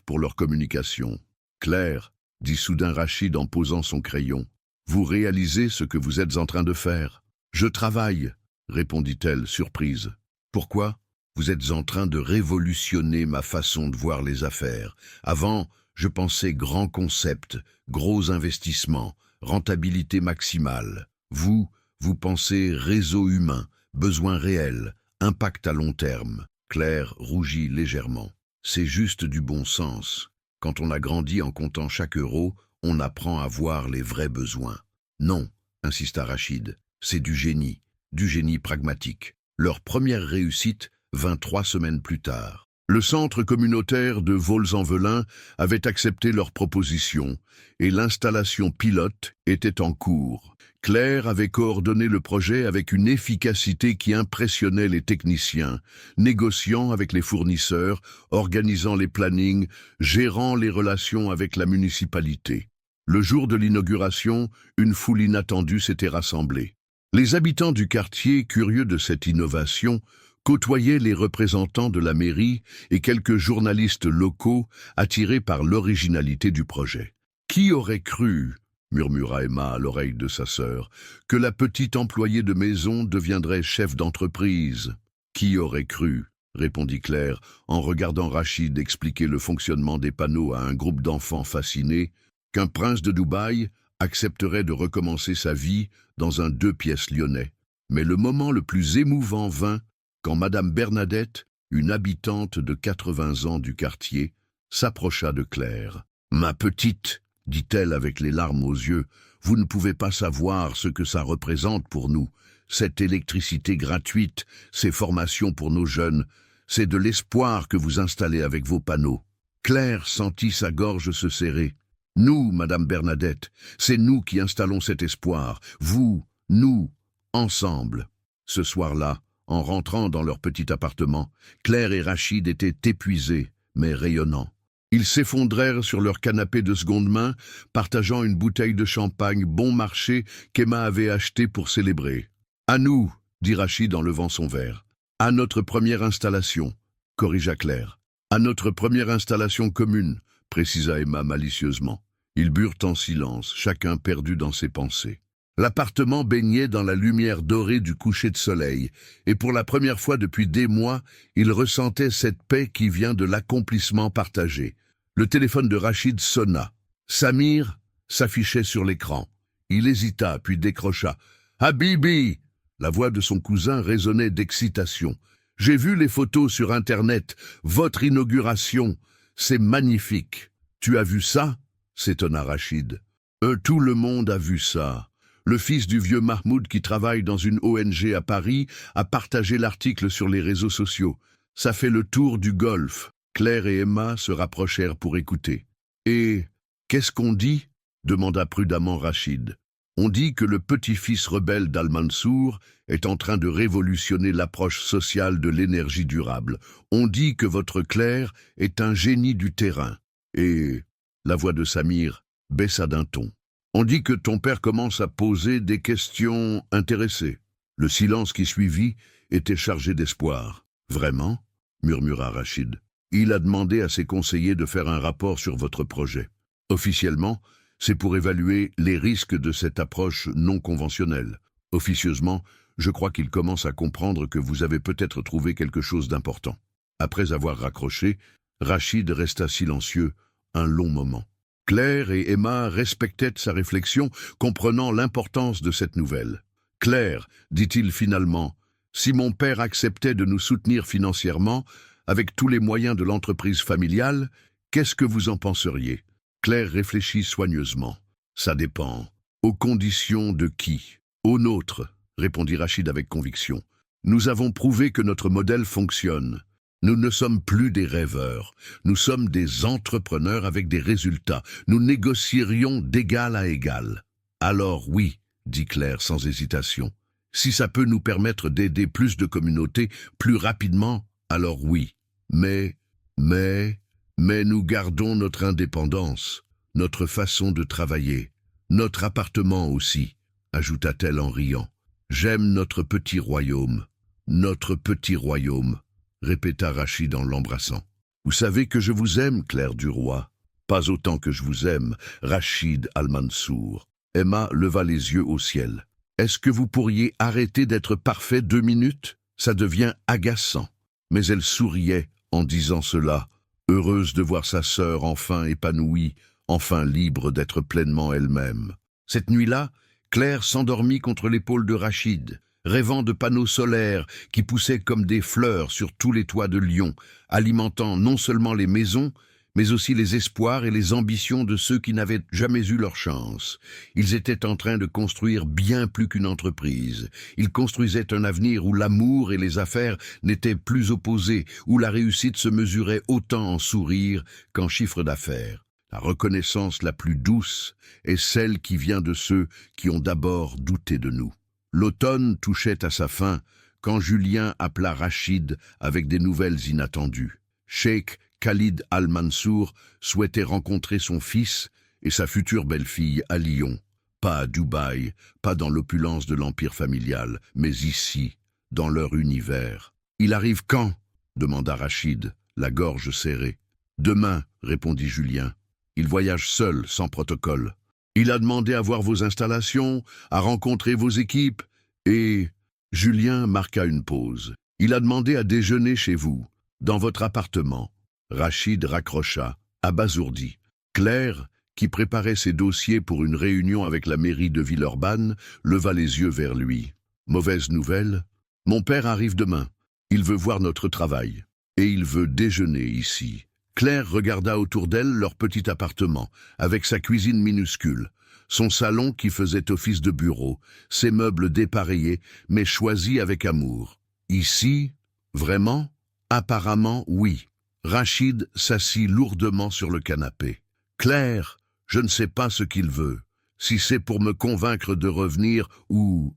pour leur communication. Claire, dit soudain Rachid en posant son crayon, vous réalisez ce que vous êtes en train de faire. Je travaille, répondit-elle, surprise. Pourquoi ? Vous êtes en train de révolutionner ma façon de voir les affaires. Avant, je pensais grands concepts, gros investissements, rentabilité maximale. Vous pensez réseau humain, besoin réel, impact à long terme. Claire rougit légèrement. C'est juste du bon sens. Quand on a grandi en comptant chaque euro, on apprend à voir les vrais besoins. Non, insista Rachid, c'est du génie pragmatique. Leur première réussite vint 3 semaines plus tard. Le centre communautaire de Vols-en-Velin avait accepté leur proposition et l'installation pilote était en cours. Claire avait coordonné le projet avec une efficacité qui impressionnait les techniciens, négociant avec les fournisseurs, organisant les plannings, gérant les relations avec la municipalité. Le jour de l'inauguration, une foule inattendue s'était rassemblée. Les habitants du quartier, curieux de cette innovation, côtoyaient les représentants de la mairie et quelques journalistes locaux attirés par l'originalité du projet. « Qui aurait cru ?» murmura Emma à l'oreille de sa sœur, « que la petite employée de maison deviendrait chef d'entreprise. »« Qui aurait cru ?» répondit Claire, en regardant Rachid expliquer le fonctionnement des panneaux à un groupe d'enfants fascinés, qu'un prince de Dubaï accepterait de recommencer sa vie dans un 2 pièces lyonnais. Mais le moment le plus émouvant vint quand Madame Bernadette, une habitante de 80 ans du quartier, s'approcha de Claire. « Ma petite », dit-elle avec les larmes aux yeux, « vous ne pouvez pas savoir ce que ça représente pour nous. Cette électricité gratuite, ces formations pour nos jeunes, c'est de l'espoir que vous installez avec vos panneaux. » Claire sentit sa gorge se serrer. « Nous, Madame Bernadette, c'est nous qui installons cet espoir. Vous, nous, ensemble. » Ce soir-là, en rentrant dans leur petit appartement, Claire et Rachid étaient épuisés, mais rayonnants. Ils s'effondraient sur leur canapé de seconde main, partageant une bouteille de champagne bon marché qu'Emma avait achetée pour célébrer. « À nous !» dit Rachid en levant son verre. « À notre première installation !» corrigea Claire. « À notre première installation commune !» précisa Emma malicieusement. Ils burent en silence, chacun perdu dans ses pensées. L'appartement baignait dans la lumière dorée du coucher de soleil, et pour la première fois depuis des mois, il ressentait cette paix qui vient de l'accomplissement partagé. Le téléphone de Rachid sonna. Samir s'affichait sur l'écran. Il hésita, puis décrocha. « Habibi !» La voix de son cousin résonnait d'excitation. « J'ai vu les photos sur Internet. Votre inauguration, c'est magnifique. Tu as vu ça ?» s'étonna Rachid. « Tout le monde a vu ça. » Le fils du vieux Mahmoud qui travaille dans une ONG à Paris a partagé l'article sur les réseaux sociaux. Ça fait le tour du Golfe. Claire et Emma se rapprochèrent pour écouter. « Et qu'est-ce qu'on dit ?» demanda prudemment Rachid. « On dit que le petit-fils rebelle d'Al-Mansour est en train de révolutionner l'approche sociale de l'énergie durable. On dit que votre Claire est un génie du terrain. » Et la voix de Samir baissa d'un ton. On dit que ton père commence à poser des questions intéressées. Le silence qui suivit était chargé d'espoir. « Vraiment ?» murmura Rachid. « Il a demandé à ses conseillers de faire un rapport sur votre projet. Officiellement, c'est pour évaluer les risques de cette approche non conventionnelle. Officieusement, je crois qu'il commence à comprendre que vous avez peut-être trouvé quelque chose d'important. Après avoir raccroché, Rachid resta silencieux un long moment. Claire et Emma respectaient sa réflexion, comprenant l'importance de cette nouvelle. « Claire, dit-il finalement, si mon père acceptait de nous soutenir financièrement, avec tous les moyens de l'entreprise familiale, qu'est-ce que vous en penseriez ?» Claire réfléchit soigneusement. « Ça dépend. Aux conditions de qui ? Aux nôtres, répondit Rachid avec conviction. Nous avons prouvé que notre modèle fonctionne. Nous ne sommes plus des rêveurs. Nous sommes des entrepreneurs avec des résultats. Nous négocierions d'égal à égal. Alors oui, dit Claire sans hésitation. Si ça peut nous permettre d'aider plus de communautés plus rapidement, alors oui. Mais nous gardons notre indépendance, notre façon de travailler, notre appartement aussi, ajouta-t-elle en riant. J'aime notre petit royaume, répéta Rachid en l'embrassant. Vous savez que je vous aime, Claire du Roi. Pas autant que je vous aime, Rachid Al-Mansour. Emma leva les yeux au ciel. Est-ce que vous pourriez arrêter d'être parfait 2 minutes? Ça devient agaçant. Mais elle souriait en disant cela, heureuse de voir sa sœur enfin épanouie, enfin libre d'être pleinement elle-même. Cette nuit-là, Claire s'endormit contre l'épaule de Rachid, rêvant de panneaux solaires qui poussaient comme des fleurs sur tous les toits de Lyon, alimentant non seulement les maisons, mais aussi les espoirs et les ambitions de ceux qui n'avaient jamais eu leur chance. Ils étaient en train de construire bien plus qu'une entreprise. Ils construisaient un avenir où l'amour et les affaires n'étaient plus opposés, où la réussite se mesurait autant en sourire qu'en chiffre d'affaires. La reconnaissance la plus douce est celle qui vient de ceux qui ont d'abord douté de nous. L'automne touchait à sa fin quand Julien appela Rachid avec des nouvelles inattendues. Cheikh Khalid Al-Mansour souhaitait rencontrer son fils et sa future belle-fille à Lyon. Pas à Dubaï, pas dans l'opulence de l'empire familial, mais ici, dans leur univers. « Il arrive quand ?» demanda Rachid, la gorge serrée. « Demain, répondit Julien. Il voyage seul, sans protocole. Il a demandé à voir vos installations, à rencontrer vos équipes, et... » Julien marqua une pause. « Il a demandé à déjeuner chez vous, dans votre appartement. » Rachid raccrocha, abasourdi. Claire, qui préparait ses dossiers pour une réunion avec la mairie de Villeurbanne, leva les yeux vers lui. « Mauvaise nouvelle. Mon père arrive demain. Il veut voir notre travail. Et il veut déjeuner ici. » Claire regarda autour d'elle leur petit appartement, avec sa cuisine minuscule, son salon qui faisait office de bureau, ses meubles dépareillés, mais choisis avec amour. Ici, vraiment? Apparemment, oui. Rachid s'assit lourdement sur le canapé. « Claire, je ne sais pas ce qu'il veut. Si c'est pour me convaincre de revenir ou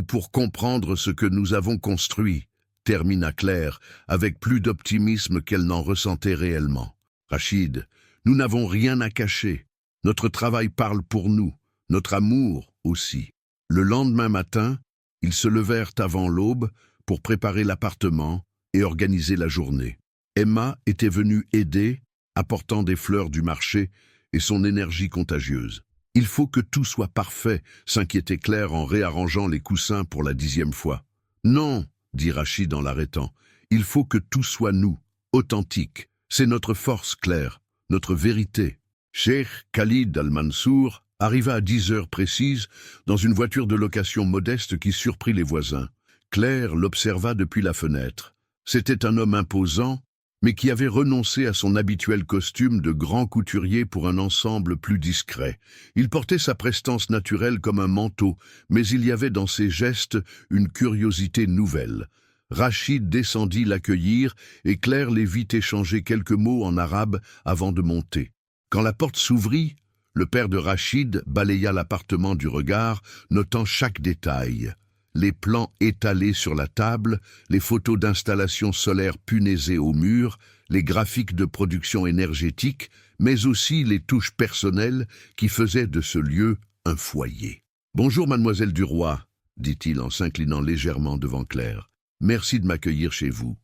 pour comprendre ce que nous avons construit. » termina Claire, avec plus d'optimisme qu'elle n'en ressentait réellement. « Rachid, nous n'avons rien à cacher. Notre travail parle pour nous, notre amour aussi. » Le lendemain matin, ils se levèrent avant l'aube pour préparer l'appartement et organiser la journée. Emma était venue aider, apportant des fleurs du marché et son énergie contagieuse. « Il faut que tout soit parfait », s'inquiétait Claire en réarrangeant les coussins pour la 10e fois. « Non », dit Rachid en l'arrêtant. « Il faut que tout soit nous, authentique. C'est notre force, Claire, notre vérité. » Cheikh Khalid Al-Mansour arriva à 10 heures précises dans une voiture de location modeste qui surprit les voisins. Claire l'observa depuis la fenêtre. C'était un homme imposant, mais qui avait renoncé à son habituel costume de grand couturier pour un ensemble plus discret. Il portait sa prestance naturelle comme un manteau, mais il y avait dans ses gestes une curiosité nouvelle. Rachid descendit l'accueillir et Claire les vit échanger quelques mots en arabe avant de monter. Quand la porte s'ouvrit, le père de Rachid balaya l'appartement du regard, notant chaque détail. Les plans étalés sur la table, les photos d'installations solaires punaisées au mur, les graphiques de production énergétique, mais aussi les touches personnelles qui faisaient de ce lieu un foyer. « Bonjour, mademoiselle du Roi, » dit-il en s'inclinant légèrement devant Claire. « Merci de m'accueillir chez vous. »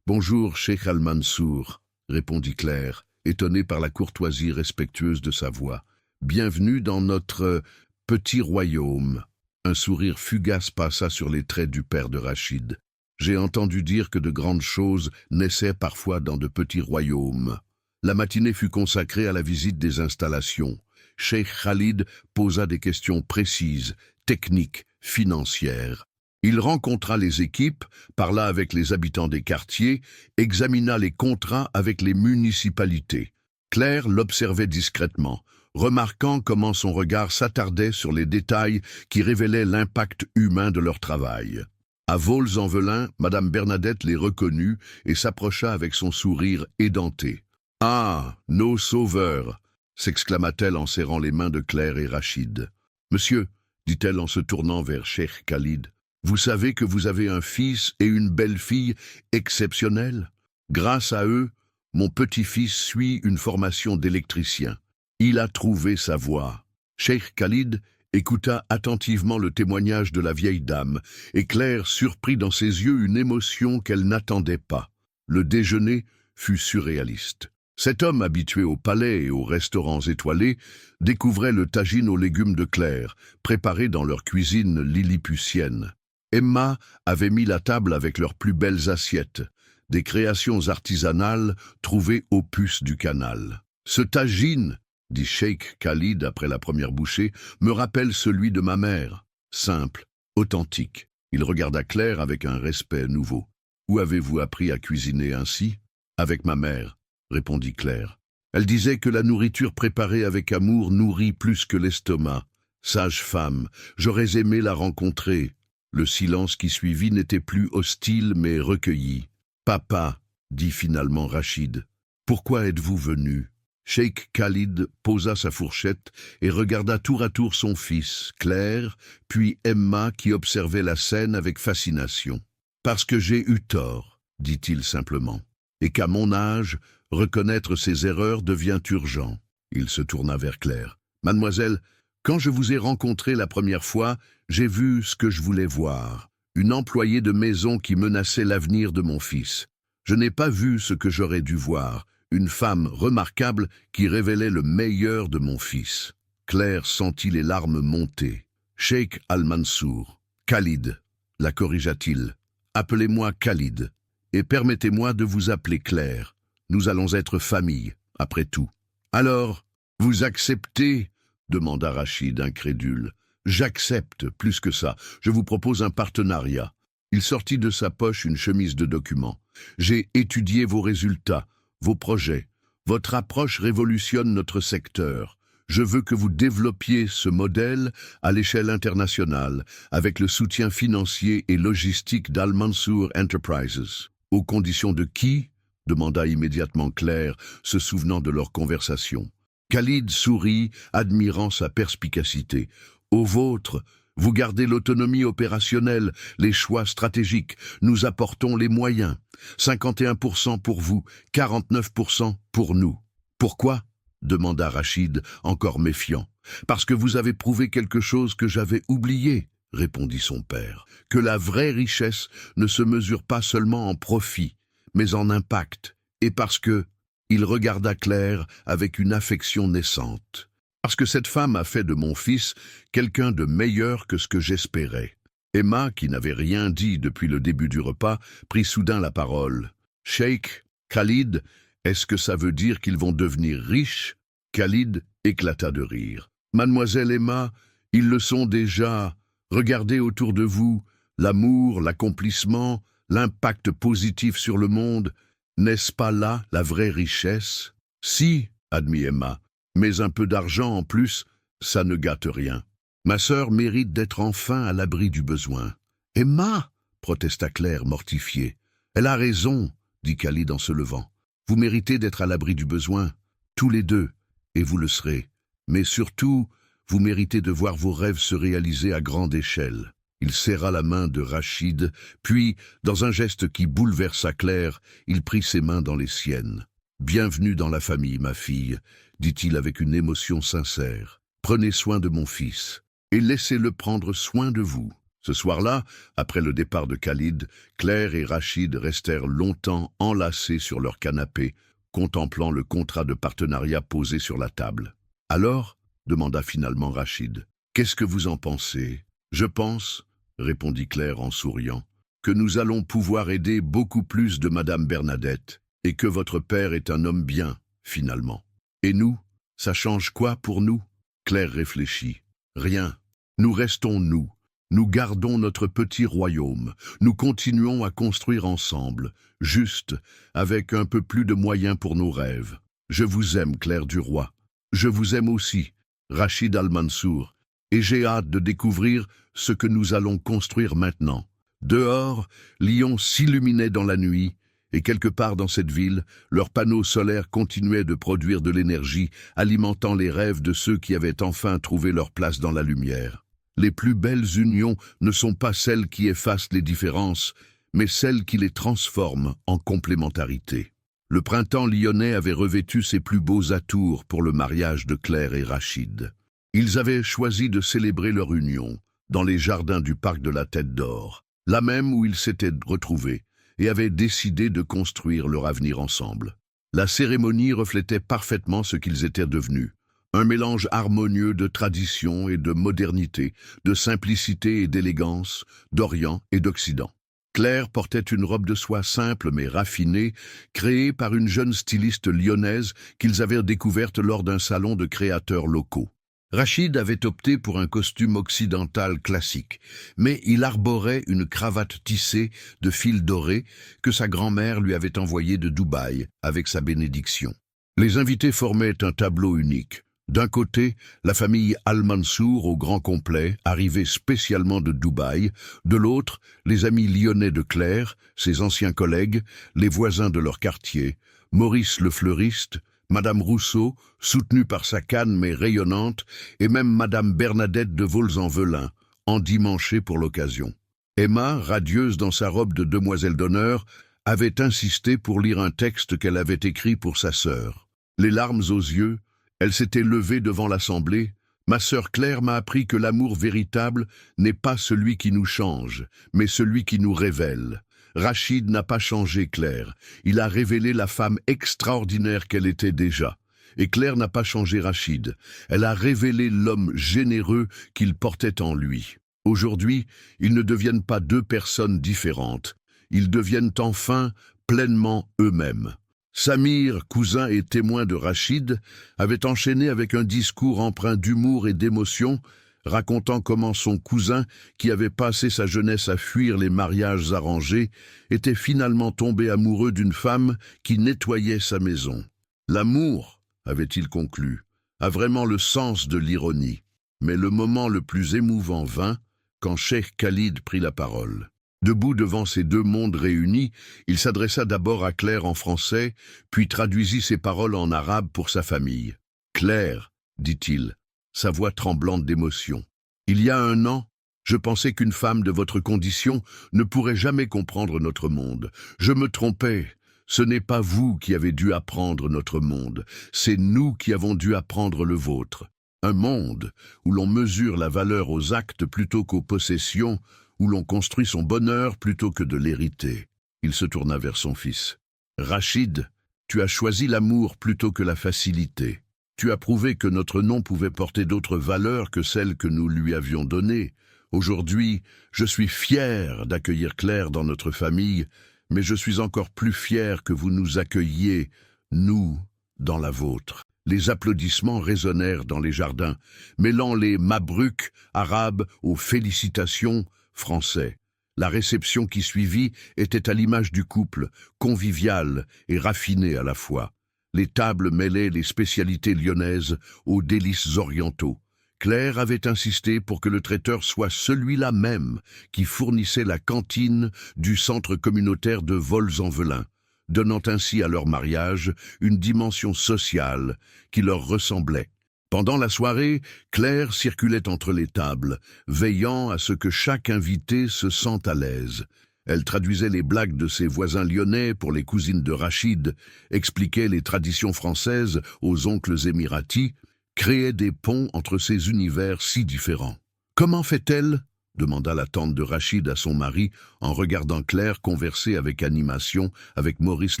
Bonjour, Cheikh Al-Mansour, répondit Claire, étonné par la courtoisie respectueuse de sa voix. « Bienvenue dans notre petit royaume. » Un sourire fugace passa sur les traits du père de Rachid. « J'ai entendu dire que de grandes choses naissaient parfois dans de petits royaumes. » La matinée fut consacrée à la visite des installations. Cheikh Khalid posa des questions précises, techniques, financières. Il rencontra les équipes, parla avec les habitants des quartiers, examina les contrats avec les municipalités. Claire l'observait discrètement, remarquant comment son regard s'attardait sur les détails qui révélaient l'impact humain de leur travail. À Vaux-en-Velin, Madame Bernadette les reconnut et s'approcha avec son sourire édenté. « Ah, nos sauveurs !» s'exclama-t-elle en serrant les mains de Claire et Rachid. « Monsieur, dit-elle en se tournant vers Cheikh Khalid, vous savez que vous avez un fils et une belle-fille exceptionnels. Grâce à eux, mon petit-fils suit une formation d'électricien. Il a trouvé sa voie. » Cheikh Khalid écouta attentivement le témoignage de la vieille dame, et Claire surprit dans ses yeux une émotion qu'elle n'attendait pas. Le déjeuner fut surréaliste. Cet homme habitué au palais et aux restaurants étoilés découvrait le tagine aux légumes de Claire, préparé dans leur cuisine lilliputienne. Emma avait mis la table avec leurs plus belles assiettes, des créations artisanales trouvées aux puces du canal. « Ce tagine, dit Cheikh Khalid après la première bouchée, me rappelle celui de ma mère. Simple, authentique. » Il regarda Claire avec un respect nouveau. « Où avez-vous appris à cuisiner ainsi ?»« Avec ma mère, » répondit Claire. Elle disait que la nourriture préparée avec amour nourrit plus que l'estomac. Sage femme, j'aurais aimé la rencontrer. Le silence qui suivit n'était plus hostile mais recueilli. « Papa, dit finalement Rachid, pourquoi êtes-vous venu ?» Cheikh Khalid posa sa fourchette et regarda tour à tour son fils, Claire, puis Emma qui observait la scène avec fascination. « Parce que j'ai eu tort, dit-il simplement, et qu'à mon âge, reconnaître ses erreurs devient urgent. » Il se tourna vers Claire. « Mademoiselle, quand je vous ai rencontrée la première fois, j'ai vu ce que je voulais voir, une employée de maison qui menaçait l'avenir de mon fils. Je n'ai pas vu ce que j'aurais dû voir, une femme remarquable qui révélait le meilleur de mon fils. » Claire sentit les larmes monter. « Cheikh Al-Mansour, Khalid, la corrigea-t-il. Appelez-moi Khalid, et permettez-moi de vous appeler Claire. Nous allons être famille, après tout. »« Alors, vous acceptez ?» demanda Rachid, incrédule. « J'accepte, plus que ça. Je vous propose un partenariat. » Il sortit de sa poche une chemise de documents. « J'ai étudié vos résultats, vos projets. Votre approche révolutionne notre secteur. Je veux que vous développiez ce modèle à l'échelle internationale, avec le soutien financier et logistique d'Al-Mansour Enterprises. »« Aux conditions de qui ?» demanda immédiatement Claire, se souvenant de leur conversation. Khalid sourit, admirant sa perspicacité. « Au vôtre, vous gardez l'autonomie opérationnelle, les choix stratégiques. Nous apportons les moyens. 51% pour vous, 49% pour nous. »« Pourquoi ?» demanda Rachid, encore méfiant. « Parce que vous avez prouvé quelque chose que j'avais oublié, » répondit son père. « Que la vraie richesse ne se mesure pas seulement en profit, mais en impact. Et parce que... » Il regarda Claire avec une affection naissante. « Parce que cette femme a fait de mon fils quelqu'un de meilleur que ce que j'espérais. » Emma, qui n'avait rien dit depuis le début du repas, prit soudain la parole. « Cheikh, Khalid, est-ce que ça veut dire qu'ils vont devenir riches ?» Khalid éclata de rire. « Mademoiselle Emma, ils le sont déjà. Regardez autour de vous, l'amour, l'accomplissement, l'impact positif sur le monde. N'est-ce pas là la vraie richesse ?»« Si, admit Emma, mais un peu d'argent en plus, ça ne gâte rien. Ma sœur mérite d'être enfin à l'abri du besoin. »« Emma !» protesta Claire, mortifiée. « Elle a raison, dit Khalid en se levant. Vous méritez d'être à l'abri du besoin, tous les deux, et vous le serez. Mais surtout, vous méritez de voir vos rêves se réaliser à grande échelle. » Il serra la main de Rachid, puis, dans un geste qui bouleversa Claire, il prit ses mains dans les siennes. « Bienvenue dans la famille, ma fille, » dit-il avec une émotion sincère. « Prenez soin de mon fils, et laissez-le prendre soin de vous. » Ce soir-là, après le départ de Khalid, Claire et Rachid restèrent longtemps enlacés sur leur canapé, contemplant le contrat de partenariat posé sur la table. « Alors ?» demanda finalement Rachid. « Qu'est-ce que vous en pensez ?»« Je pense, » répondit Claire en souriant, « que nous allons pouvoir aider beaucoup plus de Madame Bernadette, et que votre père est un homme bien, finalement. Et nous, ça change quoi pour nous ?» Claire réfléchit. « Rien. Nous restons nous. Nous gardons notre petit royaume. Nous continuons à construire ensemble, juste, avec un peu plus de moyens pour nos rêves. Je vous aime, Claire Duroy. Je vous aime aussi, Rachid Al-Mansour, et j'ai hâte de découvrir ce que nous allons construire maintenant. » Dehors, Lyon s'illuminait dans la nuit, et quelque part dans cette ville, leurs panneaux solaires continuaient de produire de l'énergie, alimentant les rêves de ceux qui avaient enfin trouvé leur place dans la lumière. Les plus belles unions ne sont pas celles qui effacent les différences, mais celles qui les transforment en complémentarité. Le printemps lyonnais avait revêtu ses plus beaux atours pour le mariage de Claire et Rachid. Ils avaient choisi de célébrer leur union dans les jardins du parc de la Tête d'Or, là même où ils s'étaient retrouvés, et avaient décidé de construire leur avenir ensemble. La cérémonie reflétait parfaitement ce qu'ils étaient devenus. Un mélange harmonieux de tradition et de modernité, de simplicité et d'élégance, d'Orient et d'Occident. Claire portait une robe de soie simple mais raffinée, créée par une jeune styliste lyonnaise qu'ils avaient découverte lors d'un salon de créateurs locaux. Rachid avait opté pour un costume occidental classique, mais il arborait une cravate tissée de fils dorés que sa grand-mère lui avait envoyée de Dubaï avec sa bénédiction. Les invités formaient un tableau unique. D'un côté, la famille Al-Mansour au grand complet, arrivée spécialement de Dubaï. De l'autre, les amis lyonnais de Claire, ses anciens collègues, les voisins de leur quartier, Maurice le fleuriste, Madame Rousseau, soutenue par sa canne mais rayonnante, et même Madame Bernadette de Vaux-en-Velin, endimanchée pour l'occasion. Emma, radieuse dans sa robe de demoiselle d'honneur, avait insisté pour lire un texte qu'elle avait écrit pour sa sœur. Les larmes aux yeux, elle s'était levée devant l'assemblée. « Ma sœur Claire m'a appris que l'amour véritable n'est pas celui qui nous change, mais celui qui nous révèle. Rachid n'a pas changé Claire, il a révélé la femme extraordinaire qu'elle était déjà. Et Claire n'a pas changé Rachid, elle a révélé l'homme généreux qu'il portait en lui. Aujourd'hui, ils ne deviennent pas deux personnes différentes, ils deviennent enfin pleinement eux-mêmes. » Samir, cousin et témoin de Rachid, avait enchaîné avec un discours empreint d'humour et d'émotion, racontant comment son cousin, qui avait passé sa jeunesse à fuir les mariages arrangés, était finalement tombé amoureux d'une femme qui nettoyait sa maison. L'amour, avait-il conclu, a vraiment le sens de l'ironie. Mais le moment le plus émouvant vint quand Cheikh Khalid prit la parole. Debout devant ces deux mondes réunis, il s'adressa d'abord à Claire en français, puis traduisit ses paroles en arabe pour sa famille. « Claire, dit-il, sa voix tremblante d'émotion, il y a 1 an, je pensais qu'une femme de votre condition ne pourrait jamais comprendre notre monde. Je me trompais. Ce n'est pas vous qui avez dû apprendre notre monde, c'est nous qui avons dû apprendre le vôtre. Un monde où l'on mesure la valeur aux actes plutôt qu'aux possessions, où l'on construit son bonheur plutôt que de l'hériter. » Il se tourna vers son fils. « Rachid, tu as choisi l'amour plutôt que la facilité. Tu as prouvé que notre nom pouvait porter d'autres valeurs que celles que nous lui avions données. Aujourd'hui, je suis fier d'accueillir Claire dans notre famille, mais je suis encore plus fier que vous nous accueilliez, nous, dans la vôtre. » Les applaudissements résonnèrent dans les jardins, mêlant les mabruks arabes aux félicitations français. La réception qui suivit était à l'image du couple, conviviale et raffinée à la fois. Les tables mêlaient les spécialités lyonnaises aux délices orientaux. Claire avait insisté pour que le traiteur soit celui-là même qui fournissait la cantine du centre communautaire de Vaux-en-Velin, donnant ainsi à leur mariage une dimension sociale qui leur ressemblait. Pendant la soirée, Claire circulait entre les tables, veillant à ce que chaque invité se sente à l'aise. Elle traduisait les blagues de ses voisins lyonnais pour les cousines de Rachid, expliquait les traditions françaises aux oncles émiratis, créait des ponts entre ces univers si différents. « Comment fait-elle » demanda la tante de Rachid à son mari en regardant Claire converser avec animation avec Maurice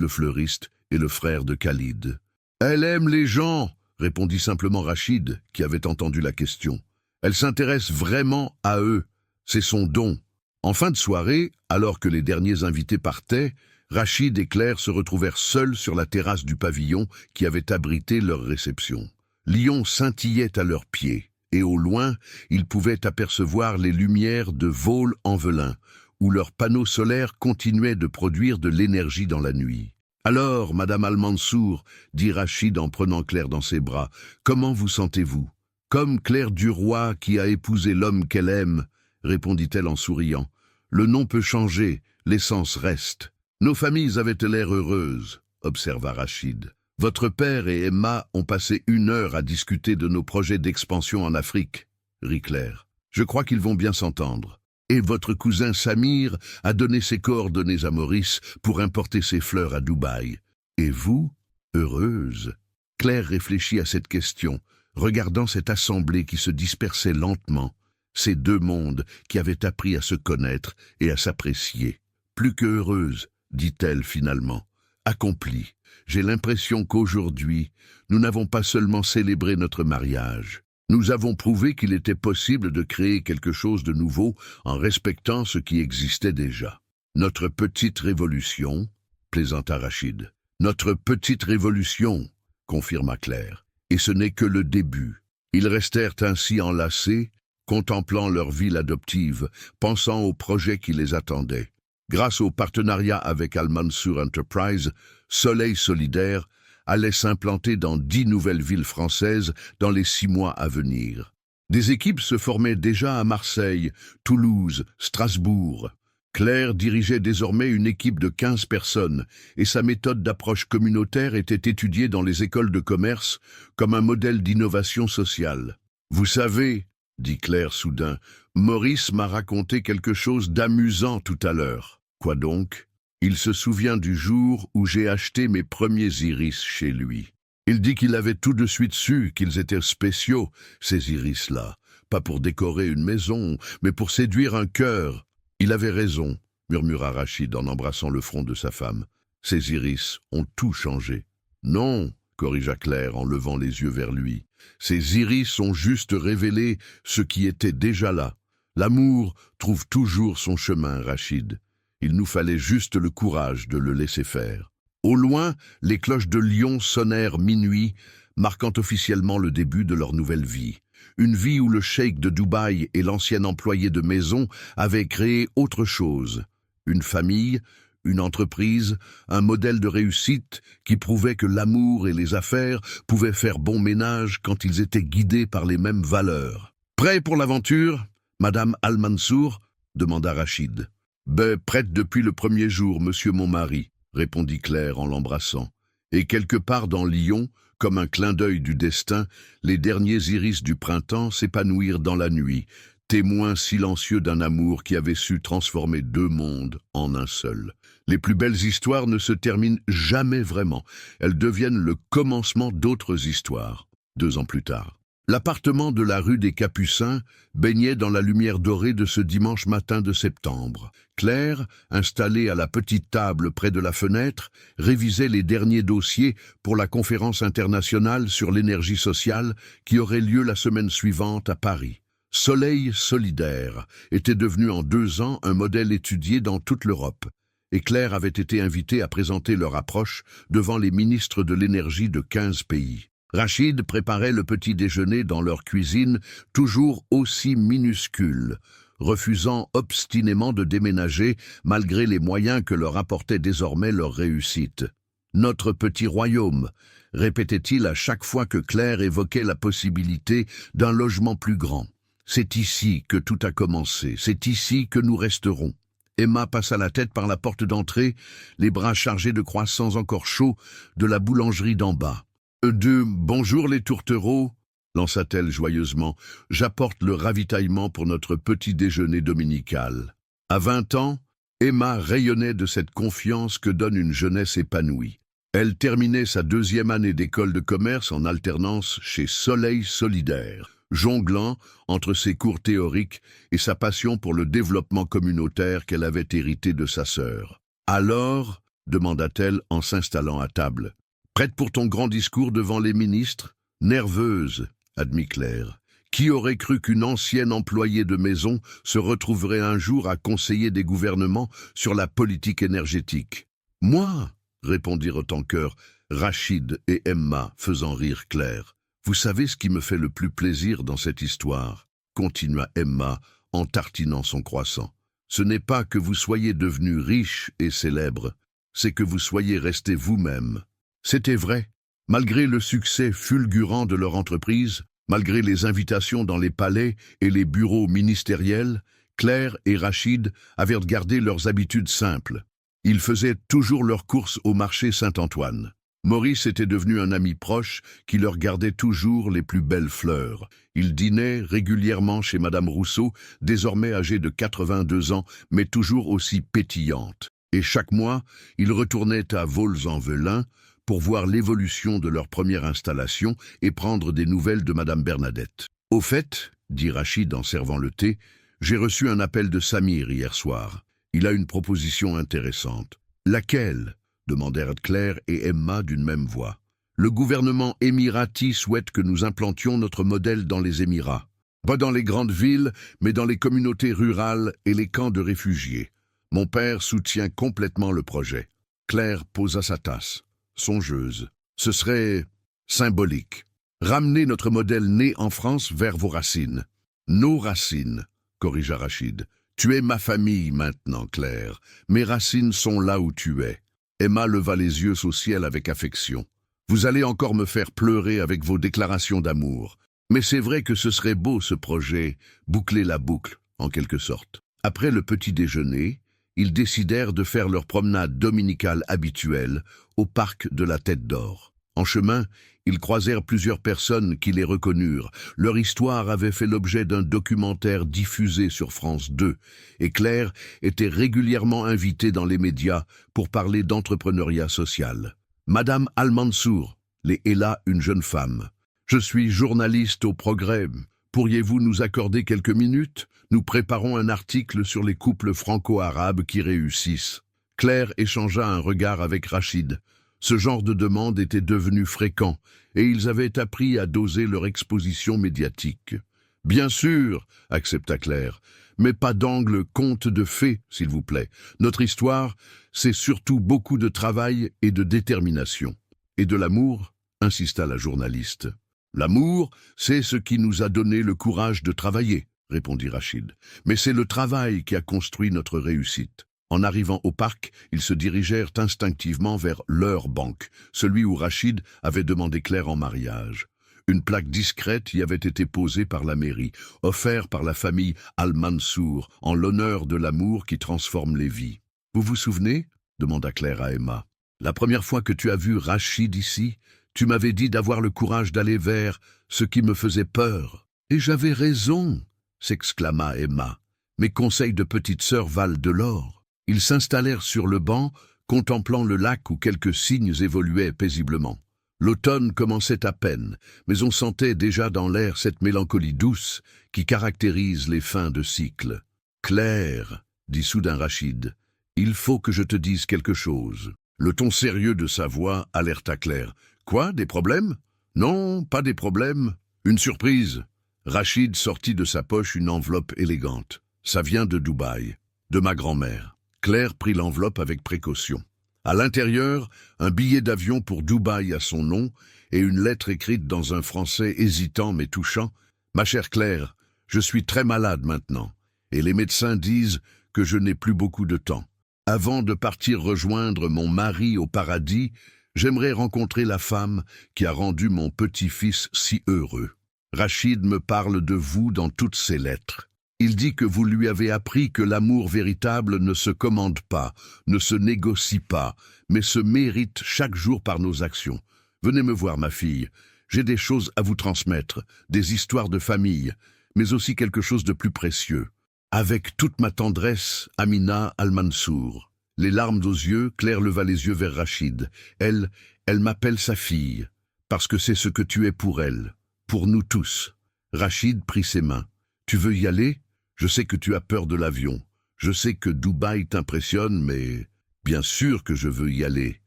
le fleuriste et le frère de Khalid. « Elle aime les gens !» répondit simplement Rachid, qui avait entendu la question. « Elle s'intéresse vraiment à eux. C'est son don. » En fin de soirée, alors que les derniers invités partaient, Rachid et Claire se retrouvèrent seuls sur la terrasse du pavillon qui avait abrité leur réception. Lyon scintillait à leurs pieds, et au loin, ils pouvaient apercevoir les lumières de Vaux-en-Velin, où leurs panneaux solaires continuaient de produire de l'énergie dans la nuit. « Alors, Madame Al-Mansour, dit Rachid en prenant Claire dans ses bras, comment vous sentez-vous ?»« Comme Claire du Roi qui a épousé l'homme qu'elle aime, » répondit-elle en souriant. « Le nom peut changer, l'essence reste. »« Nos familles avaient l'air heureuses, » observa Rachid. « Votre père et Emma ont passé 1 heure à discuter de nos projets d'expansion en Afrique, » rit Claire. « Je crois qu'ils vont bien s'entendre. Et votre cousin Samir a donné ses coordonnées à Maurice pour importer ses fleurs à Dubaï. Et vous, heureuse ?» Claire réfléchit à cette question, regardant cette assemblée qui se dispersait lentement, ces 2 mondes qui avaient appris à se connaître et à s'apprécier. « Plus que heureuse, dit-elle finalement, accomplie. J'ai l'impression qu'aujourd'hui, nous n'avons pas seulement célébré notre mariage. Nous avons prouvé qu'il était possible de créer quelque chose de nouveau en respectant ce qui existait déjà. Notre petite révolution, plaisanta Rachid. Notre petite révolution, confirma Claire. Et ce n'est que le début. Ils restèrent ainsi enlacés, contemplant leur ville adoptive, pensant aux projets qui les attendaient. Grâce au partenariat avec Al-Mansour Enterprise, Soleil Solidaire allait s'implanter dans 10 nouvelles villes françaises dans les 6 mois à venir. Des équipes se formaient déjà à Marseille, Toulouse, Strasbourg. Claire dirigeait désormais une équipe de 15 personnes et sa méthode d'approche communautaire était étudiée dans les écoles de commerce comme un modèle d'innovation sociale. « Vous savez, » dit Claire soudain, « Maurice m'a raconté quelque chose d'amusant tout à l'heure. » « Quoi donc ? » Il se souvient du jour où j'ai acheté mes premiers iris chez lui. Il dit qu'il avait tout de suite su qu'ils étaient spéciaux, ces iris-là. Pas pour décorer une maison, mais pour séduire un cœur. Il avait raison, murmura Rachid en embrassant le front de sa femme. Ces iris ont tout changé. Non, corrigea Claire en levant les yeux vers lui. Ces iris ont juste révélé ce qui était déjà là. L'amour trouve toujours son chemin, Rachid. Il nous fallait juste le courage de le laisser faire. Au loin, les cloches de Lyon sonnèrent minuit, marquant officiellement le début de leur nouvelle vie. Une vie où le cheikh de Dubaï et l'ancien employé de maison avaient créé autre chose. Une famille, une entreprise, un modèle de réussite qui prouvait que l'amour et les affaires pouvaient faire bon ménage quand ils étaient guidés par les mêmes valeurs. « Prêt pour l'aventure, Madame Al-Mansour » demanda Rachid. « Prête depuis le premier jour, monsieur mon mari, » répondit Claire en l'embrassant. Et quelque part dans Lyon, comme un clin d'œil du destin, les derniers iris du printemps s'épanouirent dans la nuit, témoins silencieux d'un amour qui avait su transformer 2 mondes en un seul. Les plus belles histoires ne se terminent jamais vraiment, elles deviennent le commencement d'autres histoires. 2 ans plus tard. L'appartement de la rue des Capucins baignait dans la lumière dorée de ce dimanche matin de septembre. Claire, installée à la petite table près de la fenêtre, révisait les derniers dossiers pour la conférence internationale sur l'énergie sociale qui aurait lieu la semaine suivante à Paris. Soleil Solidaire était devenu en 2 ans un modèle étudié dans toute l'Europe, et Claire avait été invitée à présenter leur approche devant les ministres de l'énergie de 15 pays. Rachid préparait le petit déjeuner dans leur cuisine, toujours aussi minuscule, refusant obstinément de déménager malgré les moyens que leur apportait désormais leur réussite. « Notre petit royaume », répétait-il à chaque fois que Claire évoquait la possibilité d'un logement plus grand. « C'est ici que tout a commencé, c'est ici que nous resterons. » Emma passa la tête par la porte d'entrée, les bras chargés de croissants encore chauds de la boulangerie d'en bas. Bonjour les tourtereaux, lança-t-elle joyeusement. J'apporte le ravitaillement pour notre petit déjeuner dominical. À 20 ans, Emma rayonnait de cette confiance que donne une jeunesse épanouie. Elle terminait sa 2e année d'école de commerce en alternance chez Soleil Solidaire, jonglant entre ses cours théoriques et sa passion pour le développement communautaire qu'elle avait hérité de sa sœur. Alors, demanda-t-elle en s'installant à table. Prête pour ton grand discours devant les ministres? Nerveuse, admit Claire. Qui aurait cru qu'une ancienne employée de maison se retrouverait un jour à conseiller des gouvernements sur la politique énergétique? Moi, répondirent en chœur Rachid et Emma, faisant rire Claire. Vous savez ce qui me fait le plus plaisir dans cette histoire, continua Emma en tartinant son croissant. Ce n'est pas que vous soyez devenu riche et célèbre, c'est que vous soyez resté vous-même. C'était vrai. Malgré le succès fulgurant de leur entreprise, malgré les invitations dans les palais et les bureaux ministériels, Claire et Rachid avaient gardé leurs habitudes simples. Ils faisaient toujours leurs courses au marché Saint-Antoine. Maurice était devenu un ami proche qui leur gardait toujours les plus belles fleurs. Il dînait régulièrement chez Madame Rousseau, désormais âgée de 82 ans, mais toujours aussi pétillante. Et chaque mois, il retournait à Vaux-en-Velin pour voir l'évolution de leur première installation et prendre des nouvelles de Madame Bernadette. « Au fait, dit Rachid en servant le thé, j'ai reçu un appel de Samir hier soir. Il a une proposition intéressante. »« Laquelle ?» demandèrent Claire et Emma d'une même voix. « Le gouvernement émirati souhaite que nous implantions notre modèle dans les Émirats. Pas dans les grandes villes, mais dans les communautés rurales et les camps de réfugiés. Mon père soutient complètement le projet. » Claire posa sa tasse. Songeuse. Ce serait symbolique. Ramener notre modèle né en France vers vos racines. Nos racines, corrigea Rachid. Tu es ma famille maintenant, Claire. Mes racines sont là où tu es. Emma leva les yeux au ciel avec affection. Vous allez encore me faire pleurer avec vos déclarations d'amour. Mais c'est vrai que ce serait beau ce projet, boucler la boucle, en quelque sorte. Après le petit déjeuner, ils décidèrent de faire leur promenade dominicale habituelle au parc de la Tête d'Or. En chemin, ils croisèrent plusieurs personnes qui les reconnurent. Leur histoire avait fait l'objet d'un documentaire diffusé sur France 2, et Claire était régulièrement invitée dans les médias pour parler d'entrepreneuriat social. Madame Al-Mansour, est là une jeune femme. Je suis journaliste au Progrès. Pourriez-vous nous accorder quelques minutes? Nous préparons un article sur les couples franco-arabes qui réussissent. Claire échangea un regard avec Rachid. Ce genre de demande était devenu fréquent, et ils avaient appris à doser leur exposition médiatique. « Bien sûr, accepta Claire, mais pas d'angle conte de fées, s'il vous plaît. Notre histoire, c'est surtout beaucoup de travail et de détermination. Et de l'amour, insista la journaliste. L'amour, c'est ce qui nous a donné le courage de travailler, répondit Rachid. Mais c'est le travail qui a construit notre réussite. En arrivant au parc, ils se dirigèrent instinctivement vers leur banque, celui où Rachid avait demandé Claire en mariage. Une plaque discrète y avait été posée par la mairie, offerte par la famille Al-Mansour, en l'honneur de l'amour qui transforme les vies. « Vous vous souvenez ?» demanda Claire à Emma. « La première fois que tu as vu Rachid ici, tu m'avais dit d'avoir le courage d'aller vers ce qui me faisait peur. »« Et j'avais raison !» s'exclama Emma. « Mes conseils de petite sœur valent de l'or. » Ils s'installèrent sur le banc, contemplant le lac où quelques cygnes évoluaient paisiblement. L'automne commençait à peine, mais on sentait déjà dans l'air cette mélancolie douce qui caractérise les fins de cycle. « Claire, dit soudain Rachid, il faut que je te dise quelque chose. » Le ton sérieux de sa voix alerta Claire. « Quoi, des problèmes ?»« Non, pas des problèmes. Une surprise. » Rachid sortit de sa poche une enveloppe élégante. « Ça vient de Dubaï, de ma grand-mère. » Claire prit l'enveloppe avec précaution. À l'intérieur, un billet d'avion pour Dubaï à son nom et une lettre écrite dans un français hésitant mais touchant. « Ma chère Claire, je suis très malade maintenant, et les médecins disent que je n'ai plus beaucoup de temps. Avant de partir rejoindre mon mari au paradis, j'aimerais rencontrer la femme qui a rendu mon petit-fils si heureux. Rachid me parle de vous dans toutes ses lettres. Il dit que vous lui avez appris que l'amour véritable ne se commande pas, ne se négocie pas, mais se mérite chaque jour par nos actions. Venez me voir, ma fille. J'ai des choses à vous transmettre, des histoires de famille, mais aussi quelque chose de plus précieux. Avec toute ma tendresse, Amina Al-Mansour. » Les larmes aux yeux, Claire leva les yeux vers Rachid. Elle m'appelle sa fille, parce que c'est ce que tu es pour elle, pour nous tous. Rachid prit ses mains. « Tu veux y aller ? Je sais que tu as peur de l'avion. Je sais que Dubaï t'impressionne, mais... » Bien sûr que je veux y aller,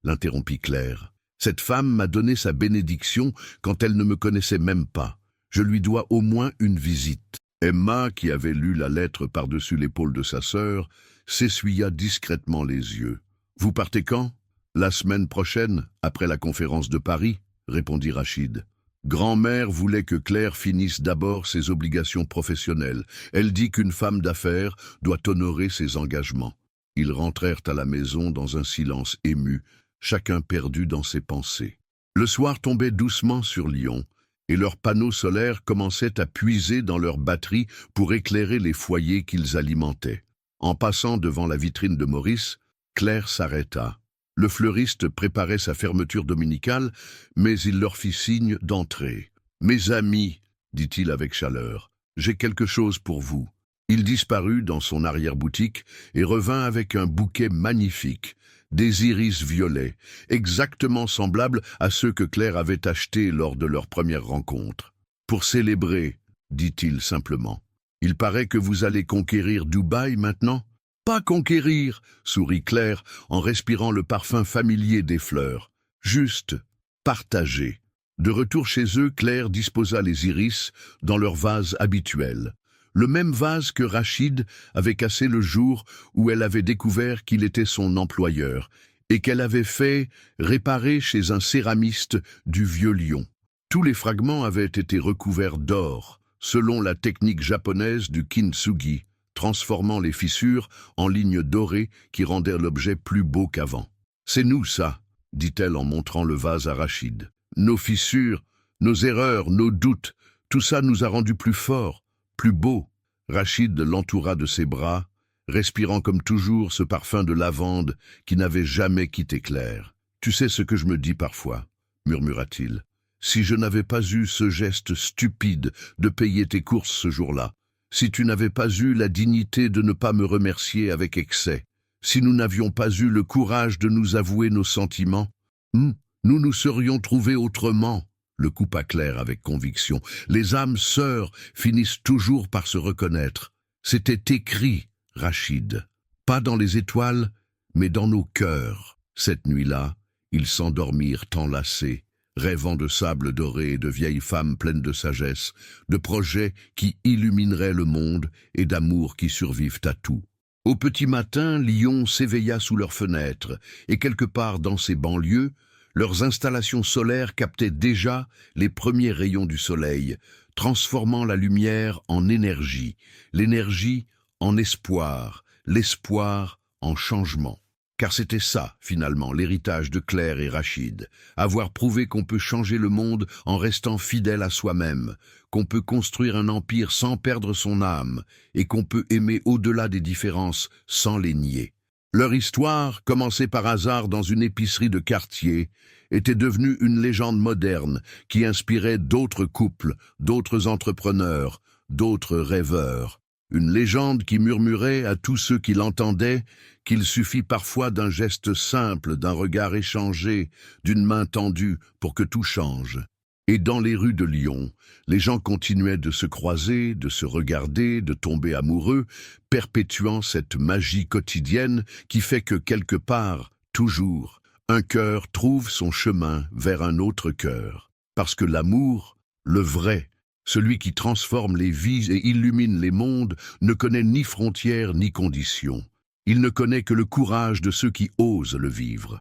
l'interrompit Claire. Cette femme m'a donné sa bénédiction quand elle ne me connaissait même pas. Je lui dois au moins une visite. Emma, qui avait lu la lettre par-dessus l'épaule de sa sœur, s'essuya discrètement les yeux. « Vous partez quand ?»« La semaine prochaine, après la conférence de Paris, » répondit Rachid. Grand-mère voulait que Claire finisse d'abord ses obligations professionnelles. Elle dit qu'une femme d'affaires doit honorer ses engagements. Ils rentrèrent à la maison dans un silence ému, chacun perdu dans ses pensées. Le soir tombait doucement sur Lyon, et leurs panneaux solaires commençaient à puiser dans leurs batteries pour éclairer les foyers qu'ils alimentaient. En passant devant la vitrine de Maurice, Claire s'arrêta. Le fleuriste préparait sa fermeture dominicale, mais il leur fit signe d'entrer. « Mes amis, dit-il avec chaleur, j'ai quelque chose pour vous. » Il disparut dans son arrière-boutique et revint avec un bouquet magnifique, des iris violets, exactement semblables à ceux que Claire avait achetés lors de leur première rencontre. « Pour célébrer, dit-il simplement. Il paraît que vous allez conquérir Dubaï maintenant ? » « Pas conquérir, sourit Claire en respirant le parfum familier des fleurs. Juste partager. De retour chez eux, Claire disposa les iris dans leur vase habituel. Le même vase que Rachid avait cassé le jour où elle avait découvert qu'il était son employeur et qu'elle avait fait réparer chez un céramiste du Vieux Lyon. Tous les fragments avaient été recouverts d'or, selon la technique japonaise du kintsugi, transformant les fissures en lignes dorées qui rendèrent l'objet plus beau qu'avant. « C'est nous, ça, » dit-elle en montrant le vase à Rachid. « Nos fissures, nos erreurs, nos doutes, tout ça nous a rendus plus forts, plus beaux. » Rachid l'entoura de ses bras, respirant comme toujours ce parfum de lavande qui n'avait jamais quitté Claire. « Tu sais ce que je me dis parfois, » murmura-t-il. « Si je n'avais pas eu ce geste stupide de payer tes courses ce jour-là, si tu n'avais pas eu la dignité de ne pas me remercier avec excès, si nous n'avions pas eu le courage de nous avouer nos sentiments, nous nous serions trouvés autrement, » le coupa Claire avec conviction. « Les âmes sœurs finissent toujours par se reconnaître. C'était écrit, Rachid, pas dans les étoiles, mais dans nos cœurs. » Cette nuit-là, ils s'endormirent enlacés, rêvant de sable doré et de vieilles femmes pleines de sagesse, de projets qui illumineraient le monde et d'amour qui survivent à tout. Au petit matin, Lyon s'éveilla sous leurs fenêtres, et quelque part dans ses banlieues, leurs installations solaires captaient déjà les premiers rayons du soleil, transformant la lumière en énergie, l'énergie en espoir, l'espoir en changement. Car c'était ça, finalement, l'héritage de Claire et Rachid. Avoir prouvé qu'on peut changer le monde en restant fidèle à soi-même, qu'on peut construire un empire sans perdre son âme, et qu'on peut aimer au-delà des différences sans les nier. Leur histoire, commencée par hasard dans une épicerie de quartier, était devenue une légende moderne qui inspirait d'autres couples, d'autres entrepreneurs, d'autres rêveurs. Une légende qui murmurait à tous ceux qui l'entendaient qu'il suffit parfois d'un geste simple, d'un regard échangé, d'une main tendue pour que tout change. Et dans les rues de Lyon, les gens continuaient de se croiser, de se regarder, de tomber amoureux, perpétuant cette magie quotidienne qui fait que quelque part, toujours, un cœur trouve son chemin vers un autre cœur. Parce que l'amour, le vrai, celui qui transforme les vies et illumine les mondes, ne connaît ni frontières ni conditions. Il ne connaît que le courage de ceux qui osent le vivre.